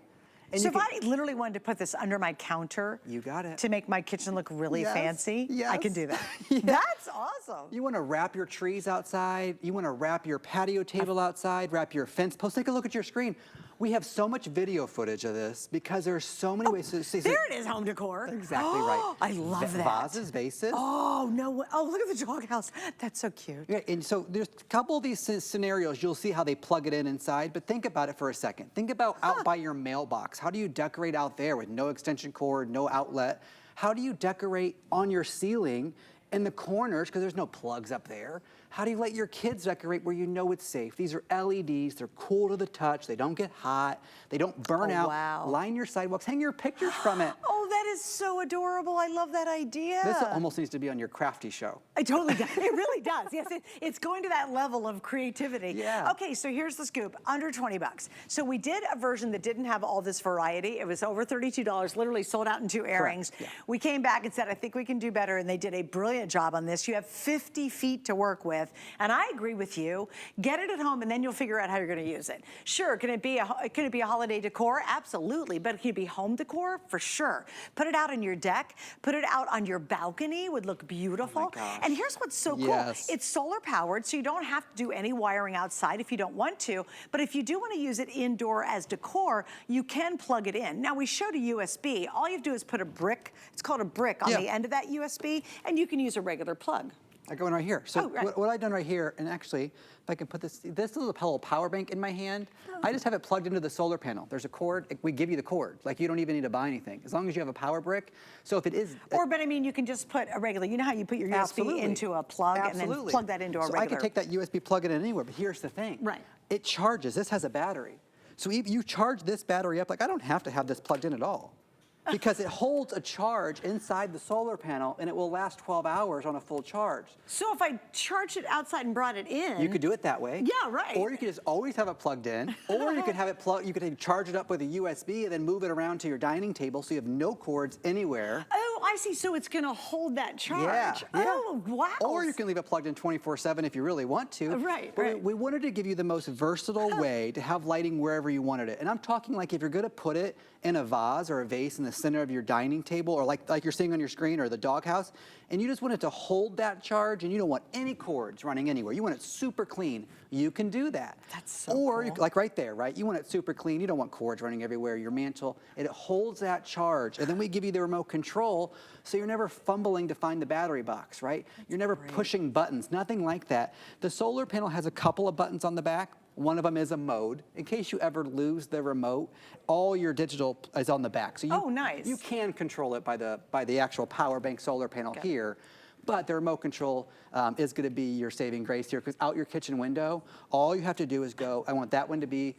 And so if I literally wanted to put this under my counter, you got it, to make my kitchen look really fancy, I can do that. Yes. That's awesome. You want to wrap your trees outside. You want to wrap your patio table outside, wrap your fence post. Take a look at your screen. We have so much video footage of this because there's so many ways to see. There it is, home decor. Exactly right. I love that. Vases, vases. Oh, no way. Oh, look at the doghouse. That's so cute. Yeah, and so there's a couple of these scenarios. You'll see how they plug it in inside, but think about it for a second. Think about out by your mailbox. How do you decorate out there with no extension cord, no outlet? How do you decorate on your ceiling in the corners, because there's no plugs up there? How do you let your kids decorate where you know it's safe? These are LEDs, they're cool to the touch, they don't get hot, they don't burn out. Wow. Line your sidewalks, hang your pictures from it. Oh, that is so adorable. I love that idea. This almost needs to be on your crafty show. It totally does. It really does. Yes, it's going to that level of creativity. Yeah. Okay, so here's the scoop. Under 20 bucks. So we did a version that didn't have all this variety. It was over $32, literally sold out in 2 airings. Yeah. We came back and said, I think we can do better, and they did a brilliant job on this. You have 50 feet to work with, and I agree with you. Get it at home, and then you'll figure out how you're going to use it. Sure, can it be a holiday decor? Absolutely, but can it be home decor? For sure. Put it out on your deck. Put it out on your balcony. Would look beautiful. Oh my gosh. And here's what's so cool. Yes. It's solar powered, so you don't have to do any wiring outside if you don't want to. But if you do want to use it indoor as decor, you can plug it in. Now, we showed a USB. All you have to do is put a brick, it's called a brick, on the end of that USB, and you can use a regular plug. I go in right here. So right. what I've done right here, and actually, if I can put this is a little power bank in my hand. I just have it plugged into the solar panel. There's a cord. We give you the cord. Like, you don't even need to buy anything, as long as you have a power brick. So if it is... But I mean, you can just put a regular, you know how you put your USB into a plug and then plug that into a regular... So I can take that USB, plug it in anywhere, but here's the thing. Right. It charges. This has a battery. So you charge this battery up, like, I don't have to have this plugged in at all, because it holds a charge inside the solar panel, and it will last 12 hours on a full charge. So if I charged it outside and brought it in... You could do it that way. Yeah, right. Or you could just always have it plugged in, or you could have it plugged, you could charge it up with a USB and then move it around to your dining table so you have no cords anywhere. Oh, I see. So it's going to hold that charge. Yeah. Oh, wow. Or you can leave it plugged in 24/7 if you really want to. Right, but right. We wanted to give you the most versatile way to have lighting wherever you wanted it. And I'm talking like if you're going to put it in a vase or a vase in the center of your dining table, or like you're seeing on your screen, or the doghouse, and you just want it to hold that charge, and you don't want any cords running anywhere. You want it super clean. You can do that. That's so Or cool. like right there, right? You want it super clean. You don't want cords running everywhere. Your mantle, and it holds that charge. And then we give you the remote control, so you're never fumbling to find the battery box, right? You're never pushing buttons, nothing like that. The solar panel has a couple of buttons on the back. One of them is a mode. In case you ever lose the remote, all your digital is on the back. So you, nice. You can control it by the actual power bank solar panel here. But the remote control is going to be your saving grace here, because out your kitchen window, all you have to do is go, I want that one to be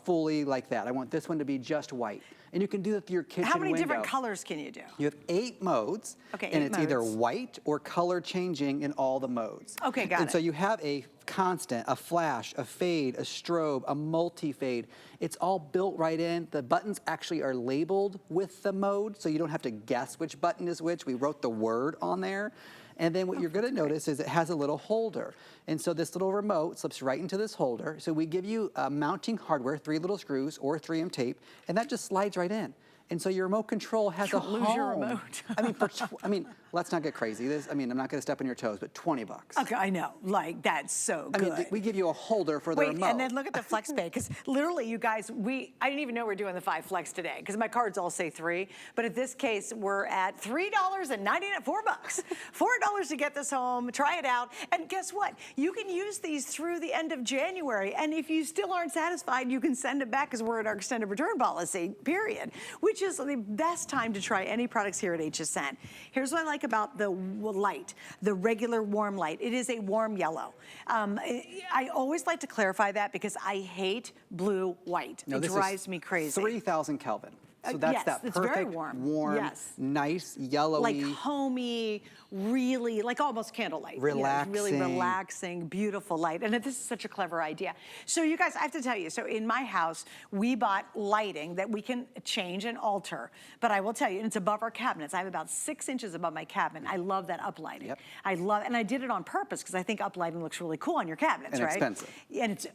fully like that. I want this one to be just white. And you can do that through your kitchen window. How many different colors can you do? You have 8 modes. Okay, and 8 it's either modes. white or color changing in all the modes. Okay, got it. And so you have a constant, a flash, a fade, a strobe, a multi-fade. It's all built right in. The buttons actually are labeled with the mode, so you don't have to guess which button is which. We wrote the word on there. And then what you're going to notice is it has a little holder. And so this little remote slips right into this holder. So we give you mounting hardware, 3 little screws or 3M tape, and that just slides right in. And so your remote control has a home. Lose your remote. I mean, let's not get crazy. I'm not going to step on your toes, but $20. Okay, I know. Like, that's so good. I mean, we give you a holder for the remote. And then look at the flex pay, because literally, you guys, I didn't even know we're doing the 5 flex today, because my cards all say 3. But in this case, we're at $3.99, $4 bucks. $4 to get this home. Try it out. And guess what? You can use these through the end of January. And if you still aren't satisfied, you can send it back, because we're at our extended return policy, period. Which is the best time to try any products here at HSN. Here's what I like about the light, the regular warm light. It is a warm yellow. I always like to clarify that, because I hate blue white. No, it drives me crazy. 3,000 Kelvin. So that's yes, that it's perfect, very warm. Yes. nice, yellowy. Like homey, really, like almost candlelight. Relaxing. You know, really relaxing, beautiful light. And this is such a clever idea. So you guys, I have to tell you, so in my house, we bought lighting that we can change and alter. But I will tell you, and it's above our cabinets. I have about 6 inches above my cabinet. I love that uplighting. Yep. And I did it on purpose, because I think uplighting looks really cool on your cabinets, and right? Expensive. And it's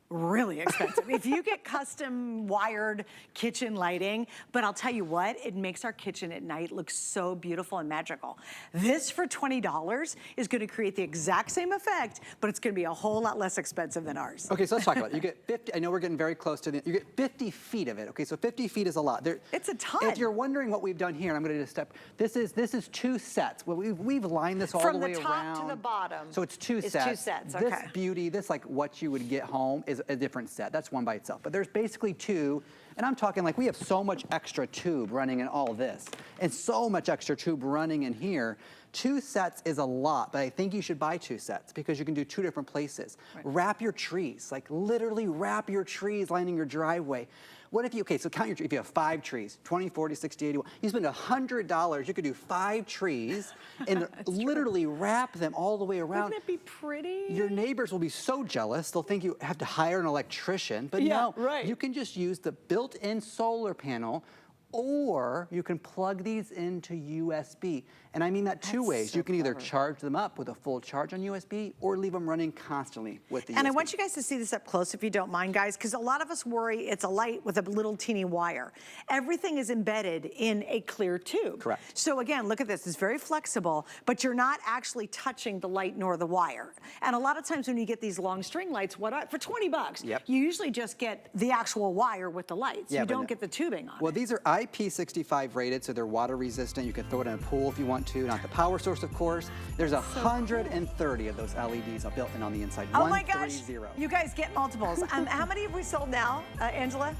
really expensive. If you get custom wired kitchen lighting, but I'll tell you what, it makes our kitchen at night look so beautiful and magical. This for $20 is going to create the exact same effect, but it's going to be a whole lot less expensive than ours. Okay, so let's talk about it. You get 50, I know we're getting very close to you get 50 feet of it. Okay, so 50 feet is a lot. It's a ton. If you're wondering what we've done here, I'm going to just step, this is 2 sets. Well, we've lined this all From the way the around. top to the bottom. So it's 2 sets. It's 2 sets, okay. This beauty, this like what you would get home is a different set. That's one by itself. But there's basically 2, and I'm talking like we have so much extra tube running in all this, and so much extra tube running in here. 2 sets is a lot, but I think you should buy 2 sets, because you can do 2 different places. Right. Wrap your trees, like literally wrap your trees lining your driveway. What if you, okay, so count your, if you have 5 trees, 20, 40, 60, 80, you spend $100, you could do 5 trees and literally wrap them all the way around. Wouldn't it be pretty? Your neighbors will be so jealous, they'll think you have to hire an electrician, but no, you can just use the built-in solar panel, or you can plug these into USB. And I mean that 2 ways. So you can either charge them up with a full charge on USB or leave them running constantly with the USB. And I want you guys to see this up close if you don't mind, guys, because a lot of us worry it's a light with a little teeny wire. Everything is embedded in a clear tube. Correct. So again, look at this. It's very flexible, but you're not actually touching the light nor the wire. And a lot of times when you get these long string lights, for 20 bucks, you usually just get the actual wire with the lights. You don't get the tubing on it. Well, these are IP65 rated, so they're water resistant. You can throw it in a pool if you want to. Not the power source, of course. There's 130 of those LEDs built in on the inside. Oh my gosh, you guys get multiples. How many have we sold now, Angela?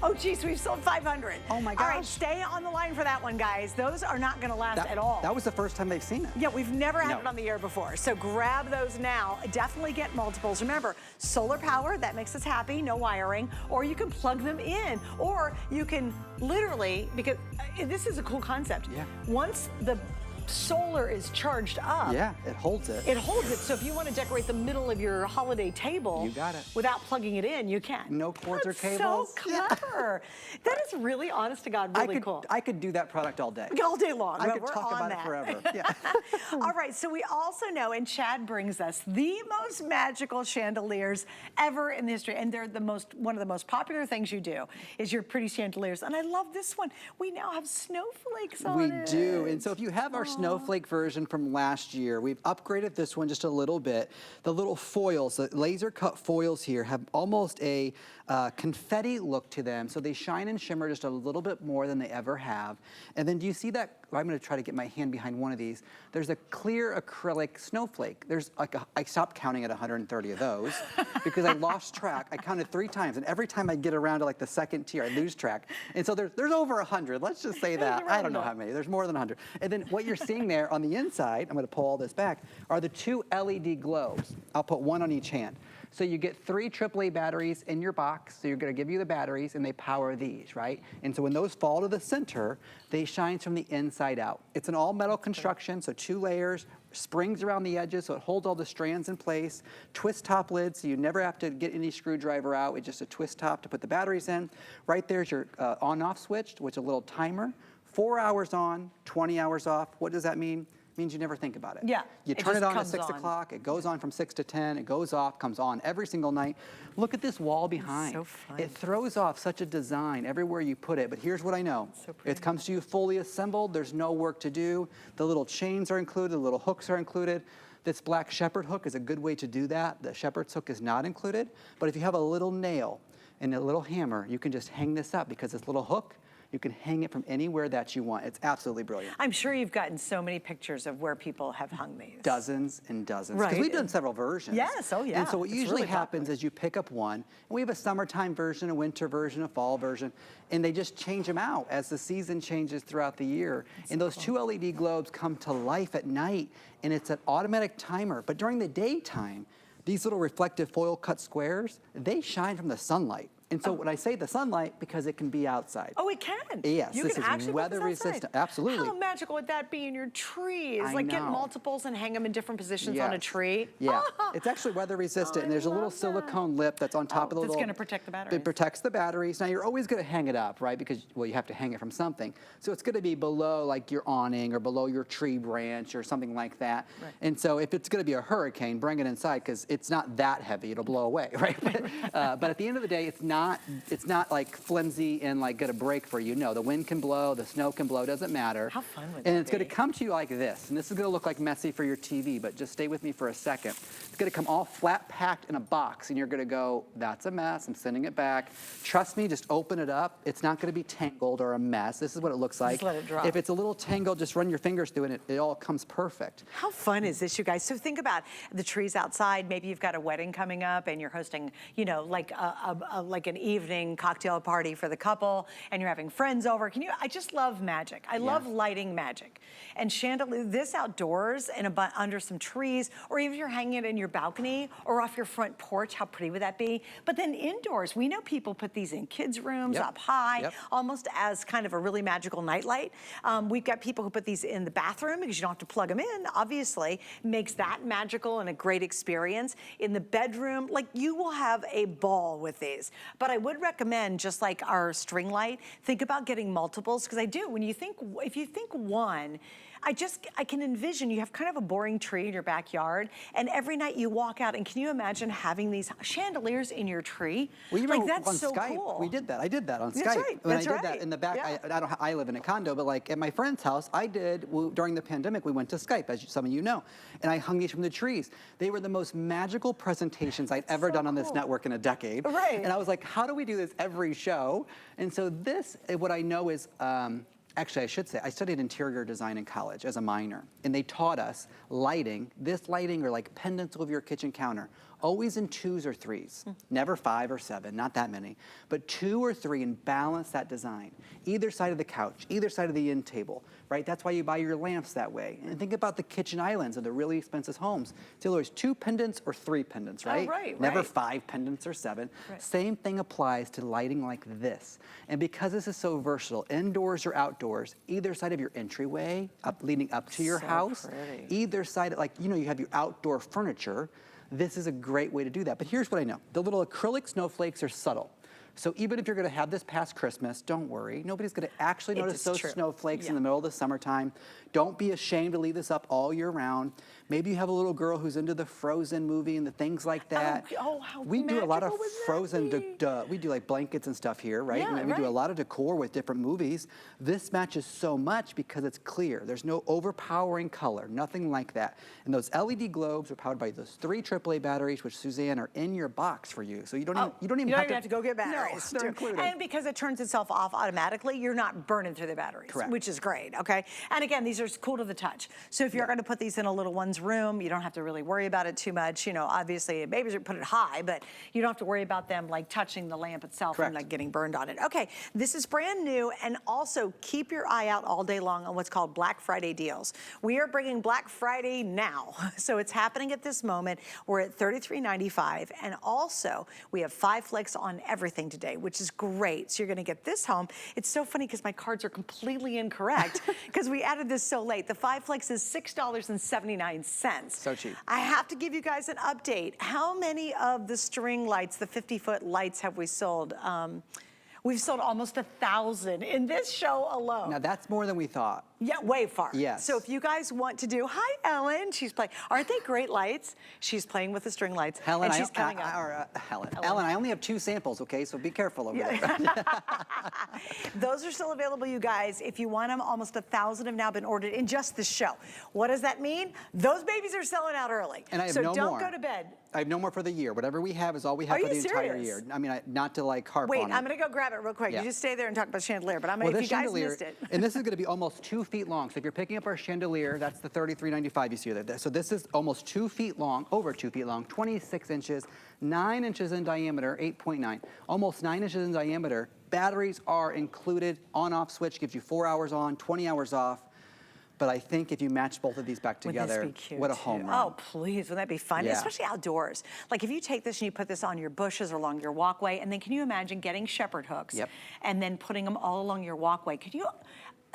Oh geez, we've sold 500. Oh my gosh. All right, stay on the line for that one, guys. Those are not gonna last at all. That was the first time they've seen it. Yeah, we've never had it on the air before. So grab those now. Definitely get multiples. Remember, solar power, that makes us happy, no wiring, or you can plug them in, or you can literally, because this is a cool concept. Yeah. Once the solar is charged up. Yeah, it holds it. It holds it, so if you want to decorate the middle of your holiday table, you got it. Without plugging it in, you can. No cords or cables. So clever. That is really, honest to God, really cool. I could do that product all day. All day long. I could talk about it forever. Yeah. All right, so we also know, and Chad brings us the most magical chandeliers ever in the history, and they're one of the most popular things you do is your pretty chandeliers. And I love this one. We now have snowflakes on it. We do, and so if you have our snowflake version from last year, we've upgraded this one just a little bit. The little foils, the laser cut foils here have almost a confetti look to them, so they shine and shimmer just a little bit more than they ever have. And then do you see that? I'm going to try to get my hand behind one of these. There's a clear acrylic snowflake. There's like I stopped counting at 130 of those because I lost track. I counted 3 times, and every time I get around to like the second tier, I lose track. And so there's over 100. Let's just say that. I don't know how many. There's more than 100. And then what you're seeing there on the inside, I'm going to pull all this back, are the 2 LED globes. I'll put one on each hand. So you get 3 AAA batteries in your box. So you're going to give you the batteries, and they power these, right? And so when those fall to the center, they shine from the inside out. It's an all-metal construction, so 2 layers, springs around the edges, so it holds all the strands in place. Twist top lid, so you never have to get any screwdriver out. It's just a twist top to put the batteries in. Right there's your on-off switch, which is a little timer. 4 hours on, 20 hours off. What does that mean? Means you never think about it. Yeah. You turn it on at 6 o'clock, it goes on from 6 to 10, it goes off, comes on every single night. Look at this wall behind. So fun. It throws off such a design everywhere you put it, but here's what I know. So pretty. It comes to you fully assembled, there's no work to do. The little chains are included, the little hooks are included. This black shepherd hook is a good way to do that. The shepherd's hook is not included, but if you have a little nail and a little hammer, you can just hang this up because this little hook, you can hang it from anywhere that you want. It's absolutely brilliant. I'm sure you've gotten so many pictures of where people have hung these. Dozens and dozens. Right. Because we've done several versions. Yes, oh yeah. And so what It's usually really happens is you pick up one, and we have a summertime version, a winter version, a fall version, and they just change them out as the season changes throughout the year. And those 2 LED globes come to life at night, and it's an automatic timer. But during the daytime, these little reflective foil cut squares, they shine from the sunlight. And so when I say the sunlight, because it can be outside. Oh, it can? Yes, you this can is actually weather put this outside. resistant. Absolutely. How magical would that be in your trees? I Like get know. multiples and hang them in different positions on a Yes. tree? Yeah, it's actually weather resistant, and there's a little love that. silicone lip that's on top of the that's little. gonna protect the batteries. It protects the batteries. Now you're always going to hang it up, right? Because well, you have to hang it from something. So it's going to be below like your awning or below your tree branch or something like that. Right. And so if it's going to be a hurricane, bring it inside because it's not that heavy. It'll blow away, right? But at the end of the day, it's not like flimsy and like going to break for you. No, the wind can blow, the snow can blow, doesn't matter. How fun would And that it's going to be? come to you like this, and this is going to look like messy for your TV, but just stay with me for a second. It's going to come all flat packed in a box, and you're going to go, that's a mess, I'm sending it back. Trust me, just open it up. It's not going to be tangled or a mess. This is what it looks like. Just let it drop. If it's a little tangled, just run your fingers through it, it all comes perfect. How fun is this, you guys? So think about the trees outside. Maybe you've got a wedding coming up and you're hosting, you know, like like an evening cocktail party for the couple and you're having friends over. I just love magic. I love lighting magic. And chandelier, this outdoors and under some trees, or even if you're hanging it in your balcony or off your front porch, how pretty would that be? But then indoors, we know people put these in kids' rooms up high, almost as kind of a really magical nightlight. We've got people who put these in the bathroom because you don't have to plug them in, obviously. Makes that magical and a great experience. In the bedroom, like you will have a ball with these. But I would recommend, just like our string light, think about getting multiples, because I do, if you think one, I can envision you have kind of a boring tree in your backyard, and every night you walk out, and can you imagine having these chandeliers in your tree? Well, you like, know, that's on so Skype, cool. we did that. I did that on Skype. That's right. When That's I did that in the back, I live in a condo, but like at my friend's house, during the pandemic, we went to Skype, as some of you know, and I hung these from the trees. They were the most magical presentations I'd ever done on this network in a decade. Right. And I was like, how do we do this every show? And so this, what I know is, actually, I should say, I studied interior design in college as a minor, and they taught us lighting. This lighting are like pendants over your kitchen counter, always in 2s or 3s, never 5 or 7, not that many, but 2 or 3, and balance that design. Either side of the couch, either side of the end table, right? That's why you buy your lamps that way. And think about the kitchen islands of the really expensive homes. It's always 2 pendants or 3 pendants, right? Oh, right, Never right. 5 pendants or 7. Right. Same thing applies to lighting like this. And because this is so versatile, indoors or outdoors, either side of your entryway, leading up to your house, pretty. either side, like, you know, you have your outdoor furniture, this is a great way to do that. But here's what I know. The little acrylic snowflakes are subtle. So even if you're gonna have this past Christmas, don't worry. Nobody's gonna actually notice those snowflakes in the middle of the summertime. Don't be ashamed to leave this up all year round. Maybe you have a little girl who's into the Frozen movie and the things like that. How we do a lot of magical would that Frozen, be? we do like blankets and stuff here, right? Yeah, We do a lot of decor with different movies. This matches so much because it's clear. There's no overpowering color, nothing like that. And those LED globes are powered by those 3 AAA batteries, which, Suzanne, are in your box for you. So you don't even have to go get batteries. No, they're included. And because it turns itself off automatically, you're not burning through the batteries, which is great, okay? And again, these are cool to the touch. So if you're gonna put these in a little one's room, you don't have to really worry about it too much. You know, obviously, babies are put it high, but you don't have to worry about them like touching the lamp itself and like getting burned on it. Okay, this is brand new, and also keep your eye out all day long on what's called Black Friday deals. We are bringing Black Friday now. So it's happening at this moment. We're at $33.95, and also we have 5 flex on everything today, which is great. So you're gonna get this home. It's so funny because my cards are completely incorrect because we added this so late. The 5 flex is $6.79. So cheap. I have to give you guys an update. How many of the string lights, the 50-foot lights, have we sold? We've sold almost 1,000 in this show alone. Now that's more than we thought. Yeah, way far. Yes. So if you guys want to do, hi Ellen, she's playing. Aren't they great lights? She's playing with the string lights. Helen, and she's coming up. Ellen, I only have 2 samples, okay? So be careful over there. Those are still available, you guys. If you want them, almost 1,000 have now been ordered in just this show. What does that mean? Those babies are selling out early. And I have so no don't more. Go to bed. I have no more for the year. Whatever we have is all we have for the entire year. I mean, not to like harp on it. Wait, I'm gonna go grab it real quick. Yeah. You just stay there and talk about chandelier, but I'm gonna, if you guys missed it. And this is gonna be almost 2 feet long. So if you're picking up our chandelier, that's the $33.95 you see there. So this is almost 2 feet long, over 2 feet long, 26 inches, 9 inches in diameter, 8.9, almost 9 inches in diameter. Batteries are included. On-off switch gives you 4 hours on, 20 hours off. But I think if you match both of these back together, Wouldn't this be cute what a too? home run. Oh, please, wouldn't that be fun? Yeah. Especially outdoors. Like if you take this and you put this on your bushes or along your walkway, and then can you imagine getting shepherd hooks and then putting them all along your walkway? Could you,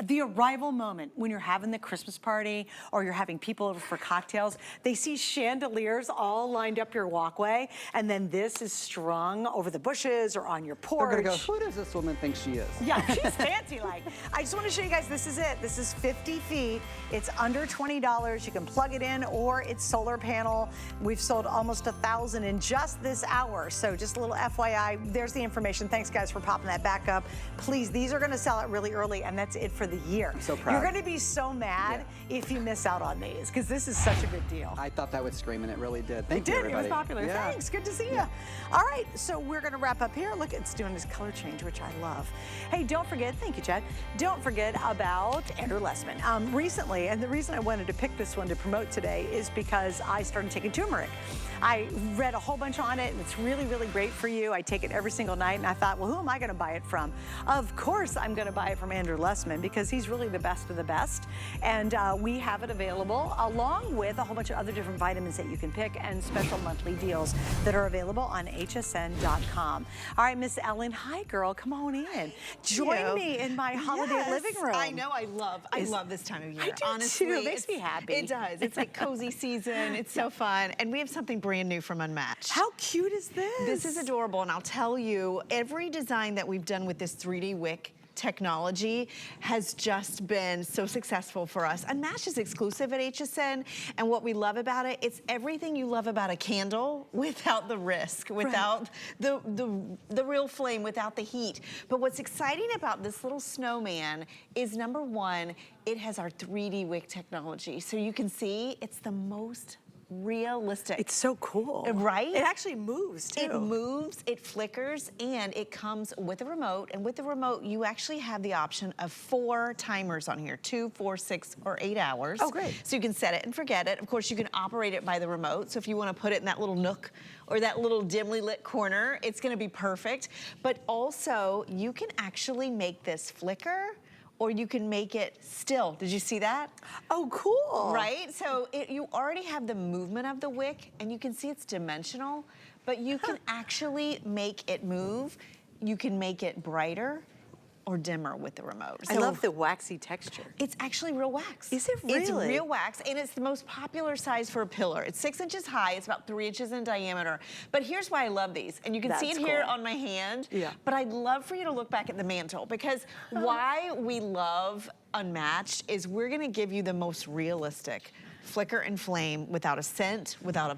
the arrival moment when you're having the Christmas party or you're having people over for cocktails, they see chandeliers all lined up your walkway, and then this is strung over the bushes or on your porch. They're gonna go, who does this woman think she is? Yeah, she's fancy like. I just want to show you guys, this is it. This is 50 feet. It's under $20. You can plug it in, or it's solar panel. We've sold almost 1,000 in just this hour. So just a little FYI, there's the information. Thanks guys for popping that back up. Please, these are gonna sell out really early, and that's it for the year. I'm so proud. You're gonna be so mad if you miss out on these, because this is such a good deal. I thought that would scream, and it really did. Thank you, It everybody. was popular. Yeah. Thanks, good to see you. All right, so we're gonna wrap up here. Look, it's doing this color change, which I love. Hey, don't forget, thank you, Chad. Don't forget about Andrew Lessman. Recently, and the reason I wanted to pick this one to promote today is because I started taking turmeric. I read a whole bunch on it, and it's really, really great for you. I take it every single night, and I thought, well, who am I gonna buy it from? Of course, I'm gonna buy it from Andrew Lessman, because he's really the best of the best. And we have it available along with a whole bunch of other different vitamins that you can pick and special monthly deals that are available on hsn.com. All right, Miss Ellen, hi girl, come on in. Join me in my holiday living room. I know, I love this time of year. I do Honestly, too. It makes me happy. It does. It's like cozy season. It's so fun. And we have something brand new from Unmatched. How cute is this? This is adorable, and I'll tell you, every design that we've done with this 3D wick technology has just been so successful for us. Unmatched is exclusive at HSN, and what we love about it, it's everything you love about a candle without the risk, without the real flame, without the heat. But what's exciting about this little snowman is, number one, it has our 3D wick technology. So you can see it's the most realistic. It's so cool. Right? It actually moves too. It moves, it flickers, and it comes with a remote. And with the remote, you actually have the option of 4 timers on here, 2, 4, 6, or 8 hours. Oh, great. So you can set it and forget it. Of course, you can operate it by the remote. So if you want to put it in that little nook or that little dimly lit corner, it's going to be perfect. But also, you can actually make this flicker, or you can make it still. Did you see that? Oh, cool. Right? So you already have the movement of the wick, and you can see it's dimensional, but you can actually make it move. You can make it brighter or dimmer with the remote. I love the waxy texture. It's actually real wax. Is it really? It's real wax, and it's the most popular size for a pillar. It's 6 inches high, it's about 3 inches in diameter. But here's why I love these, and you can see it here on my hand. Yeah. But I'd love for you to look back at the mantle, because why we love Unmatched is we're gonna give you the most realistic flicker and flame without a scent, without a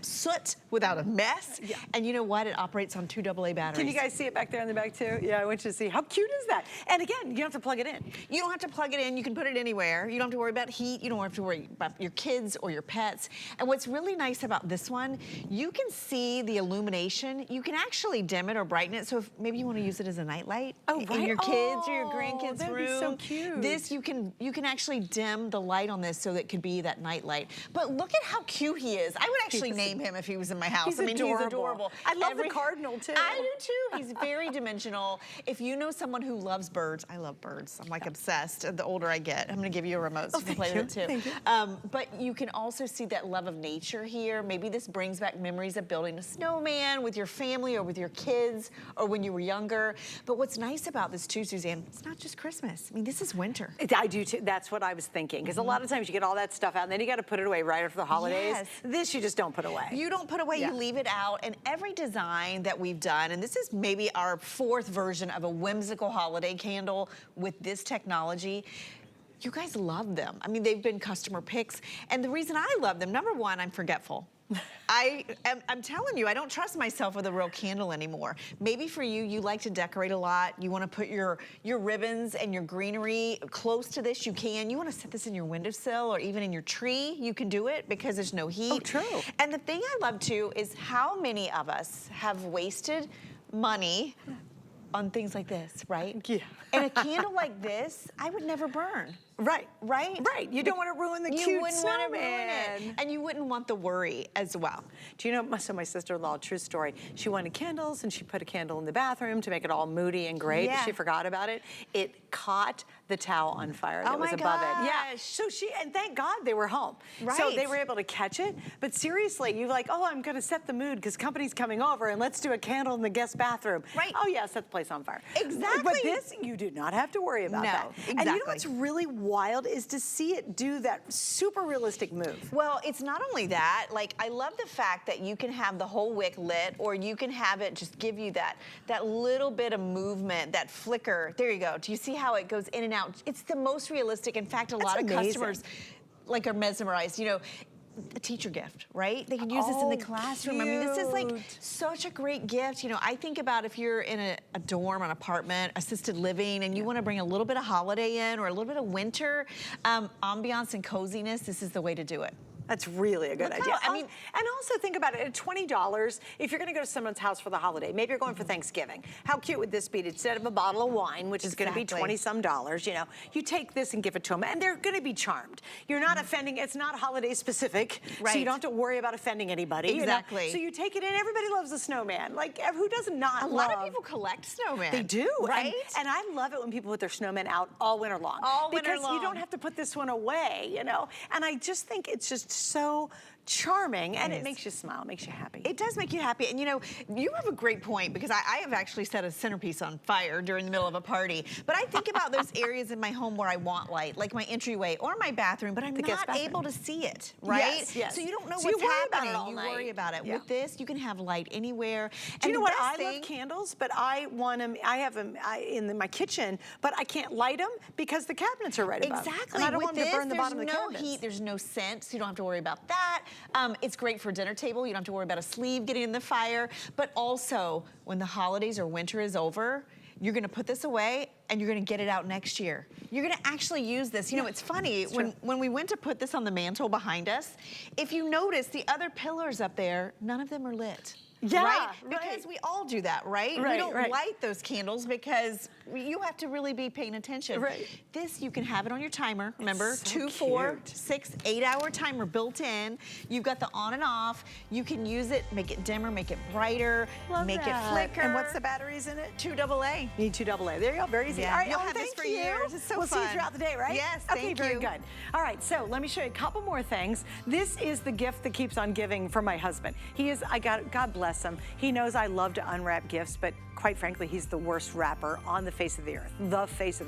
soot, without a mess. Yeah. And you know what? It operates on 2 AA batteries. Can you guys see it back there in the back too? Yeah, I want you to see. How cute is that? And again, you don't have to plug it in. You don't have to plug it in. You can put it anywhere. You don't have to worry about heat. You don't have to worry about your kids or your pets. And what's really nice about this one, you can see the illumination. You can actually dim it or brighten it. So if maybe you want to use it as a nightlight in your kids or your grandkids' that'd room. be so cute. This, you can actually dim the light on this so that it could be that nightlight. But look at how cute he is. I would actually name him if he was in my house. He's I mean, adorable. he's adorable. I love the cardinal too. I do too. He's very dimensional. If you know someone who loves birds, I love birds. I'm like obsessed. The older I get, I'm gonna give you a remote so you can play with it too. Thank you. But you can also see that love of nature here. Maybe this brings back memories of building a snowman with your family or with your kids or when you were younger. But what's nice about this too, Suzanne, it's not just Christmas. I mean, this is winter. I do too. That's what I was thinking. Because a lot of times you get all that stuff out and then you got to put it away right after the holidays. Yes. This you just don't put away. You don't put away, you leave it out. And every design that we've done, and this is maybe our 4th version of a whimsical holiday candle with this technology, you guys love them. I mean, they've been customer picks. And the reason I love them, number one, I'm forgetful. I'm telling you, I don't trust myself with a real candle anymore. Maybe for you, you like to decorate a lot. You want to put your ribbons and your greenery close to this, you can. You want to set this in your windowsill or even in your tree, you can do it because there's no heat. Oh, true. And the thing I love too is how many of us have wasted money on things like this, right? Yeah. And a candle like this, I would never burn. Right. Right? Right. You don't want to ruin the cute You wouldn't want to ruin snowman. it. And you wouldn't want the worry as well. Do you know, so my sister-in-law, true story, she wanted candles and she put a candle in the bathroom to make it all moody and great. Yeah. She forgot about it. It caught the towel on fire that Oh was my above it. Yeah. gosh. So and thank God they were home. So Right. they were able to catch it. But seriously, you're like, oh, I'm going to set the mood because company's coming over and let's do a candle in the guest bathroom. Right. Oh yeah, set the place on fire. Exactly. But this, you do not have to worry about No, that. And you know exactly. what's really wild is to see it do that super realistic move. Well, it's not only that, like I love the fact that you can have the whole wick lit or you can have it just give you that little bit of movement, that flicker. There you go. Do you see how it goes in and out? It's the most realistic. In fact, a lot of amazing. customers like are mesmerized. You know, a teacher gift, right? They can use this in the classroom. I mean, this is like such a great gift. You know, I think about if you're in a dorm, an apartment, assisted living, and you want to bring a little bit of holiday in or a little bit of winter ambiance and coziness, this is the way to do it. That's really a good idea. I mean, and also think about it, at $20, if you're gonna go to someone's house for the holiday, maybe you're going for Thanksgiving, how cute would this be? Instead of a bottle of wine, which is gonna be 20-some dollars, you know, you take this and give it to them, and they're gonna be charmed. You're not offending, it's not holiday specific, so you don't have to worry about offending anybody. Exactly. You know? So you take it in, everybody loves a snowman. Like, who does not love? A lot of people collect snowmen. They do, right? And I love it when people put their snowmen out all winter long. All winter long. Because you don't have to put this one away, you know? And I just think it's just so charming, and it makes you smile, makes you happy. It does make you happy, and you know, you have a great point, because I have actually set a centerpiece on fire during the middle of a party, but I think about those areas in my home where I want light, like my entryway or my bathroom, but I'm not able to see it, right? Yes, yes. So you don't know So what's you worry happening. about it all You night. worry about it. Yeah. With this, you can have light anywhere. Do you know what? I love candles, but I want them, I have them in my kitchen, but I can't light them because the cabinets are right above. Exactly. And I don't With want them to burn the bottom of the there's no cabinets. heat, there's no scent, so you don't have to worry about that. It's great for dinner table. You don't have to worry about a sleeve getting in the fire. But also, when the holidays or winter is over, you're gonna put this away and you're gonna get it out next year. You're gonna actually use this. You know, it's funny, when we went to put this on the mantle behind us, if you notice, the other pillars up there, none of them are lit. Yeah, right? Because we all do that, right? We don't right. light those candles because you have to really be paying attention. Right. This, you can have it on your timer. Remember, So 2, 4, cute. 6, 8-hour timer built in. You've got the on and off. You can use it, make it dimmer, make it brighter, make it flicker. And what's the batteries in it? 2 AA. You need 2 AA. There you go, very easy. Yeah, All right, you'll have this thank for you. years. It's so we'll see you fun. throughout the day, right? Yes, okay, thank very you. good. All right, so let me show you a couple more things. This is the gift that keeps on giving for my husband. He is, God bless him. He knows I love to unwrap gifts, but quite frankly, he's the worst wrapper on the face of the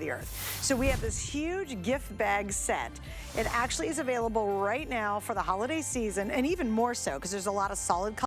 earth, So we have this huge gift bag set. It actually is available right now for the holiday season, and even more so, because there's a lot of solid colors.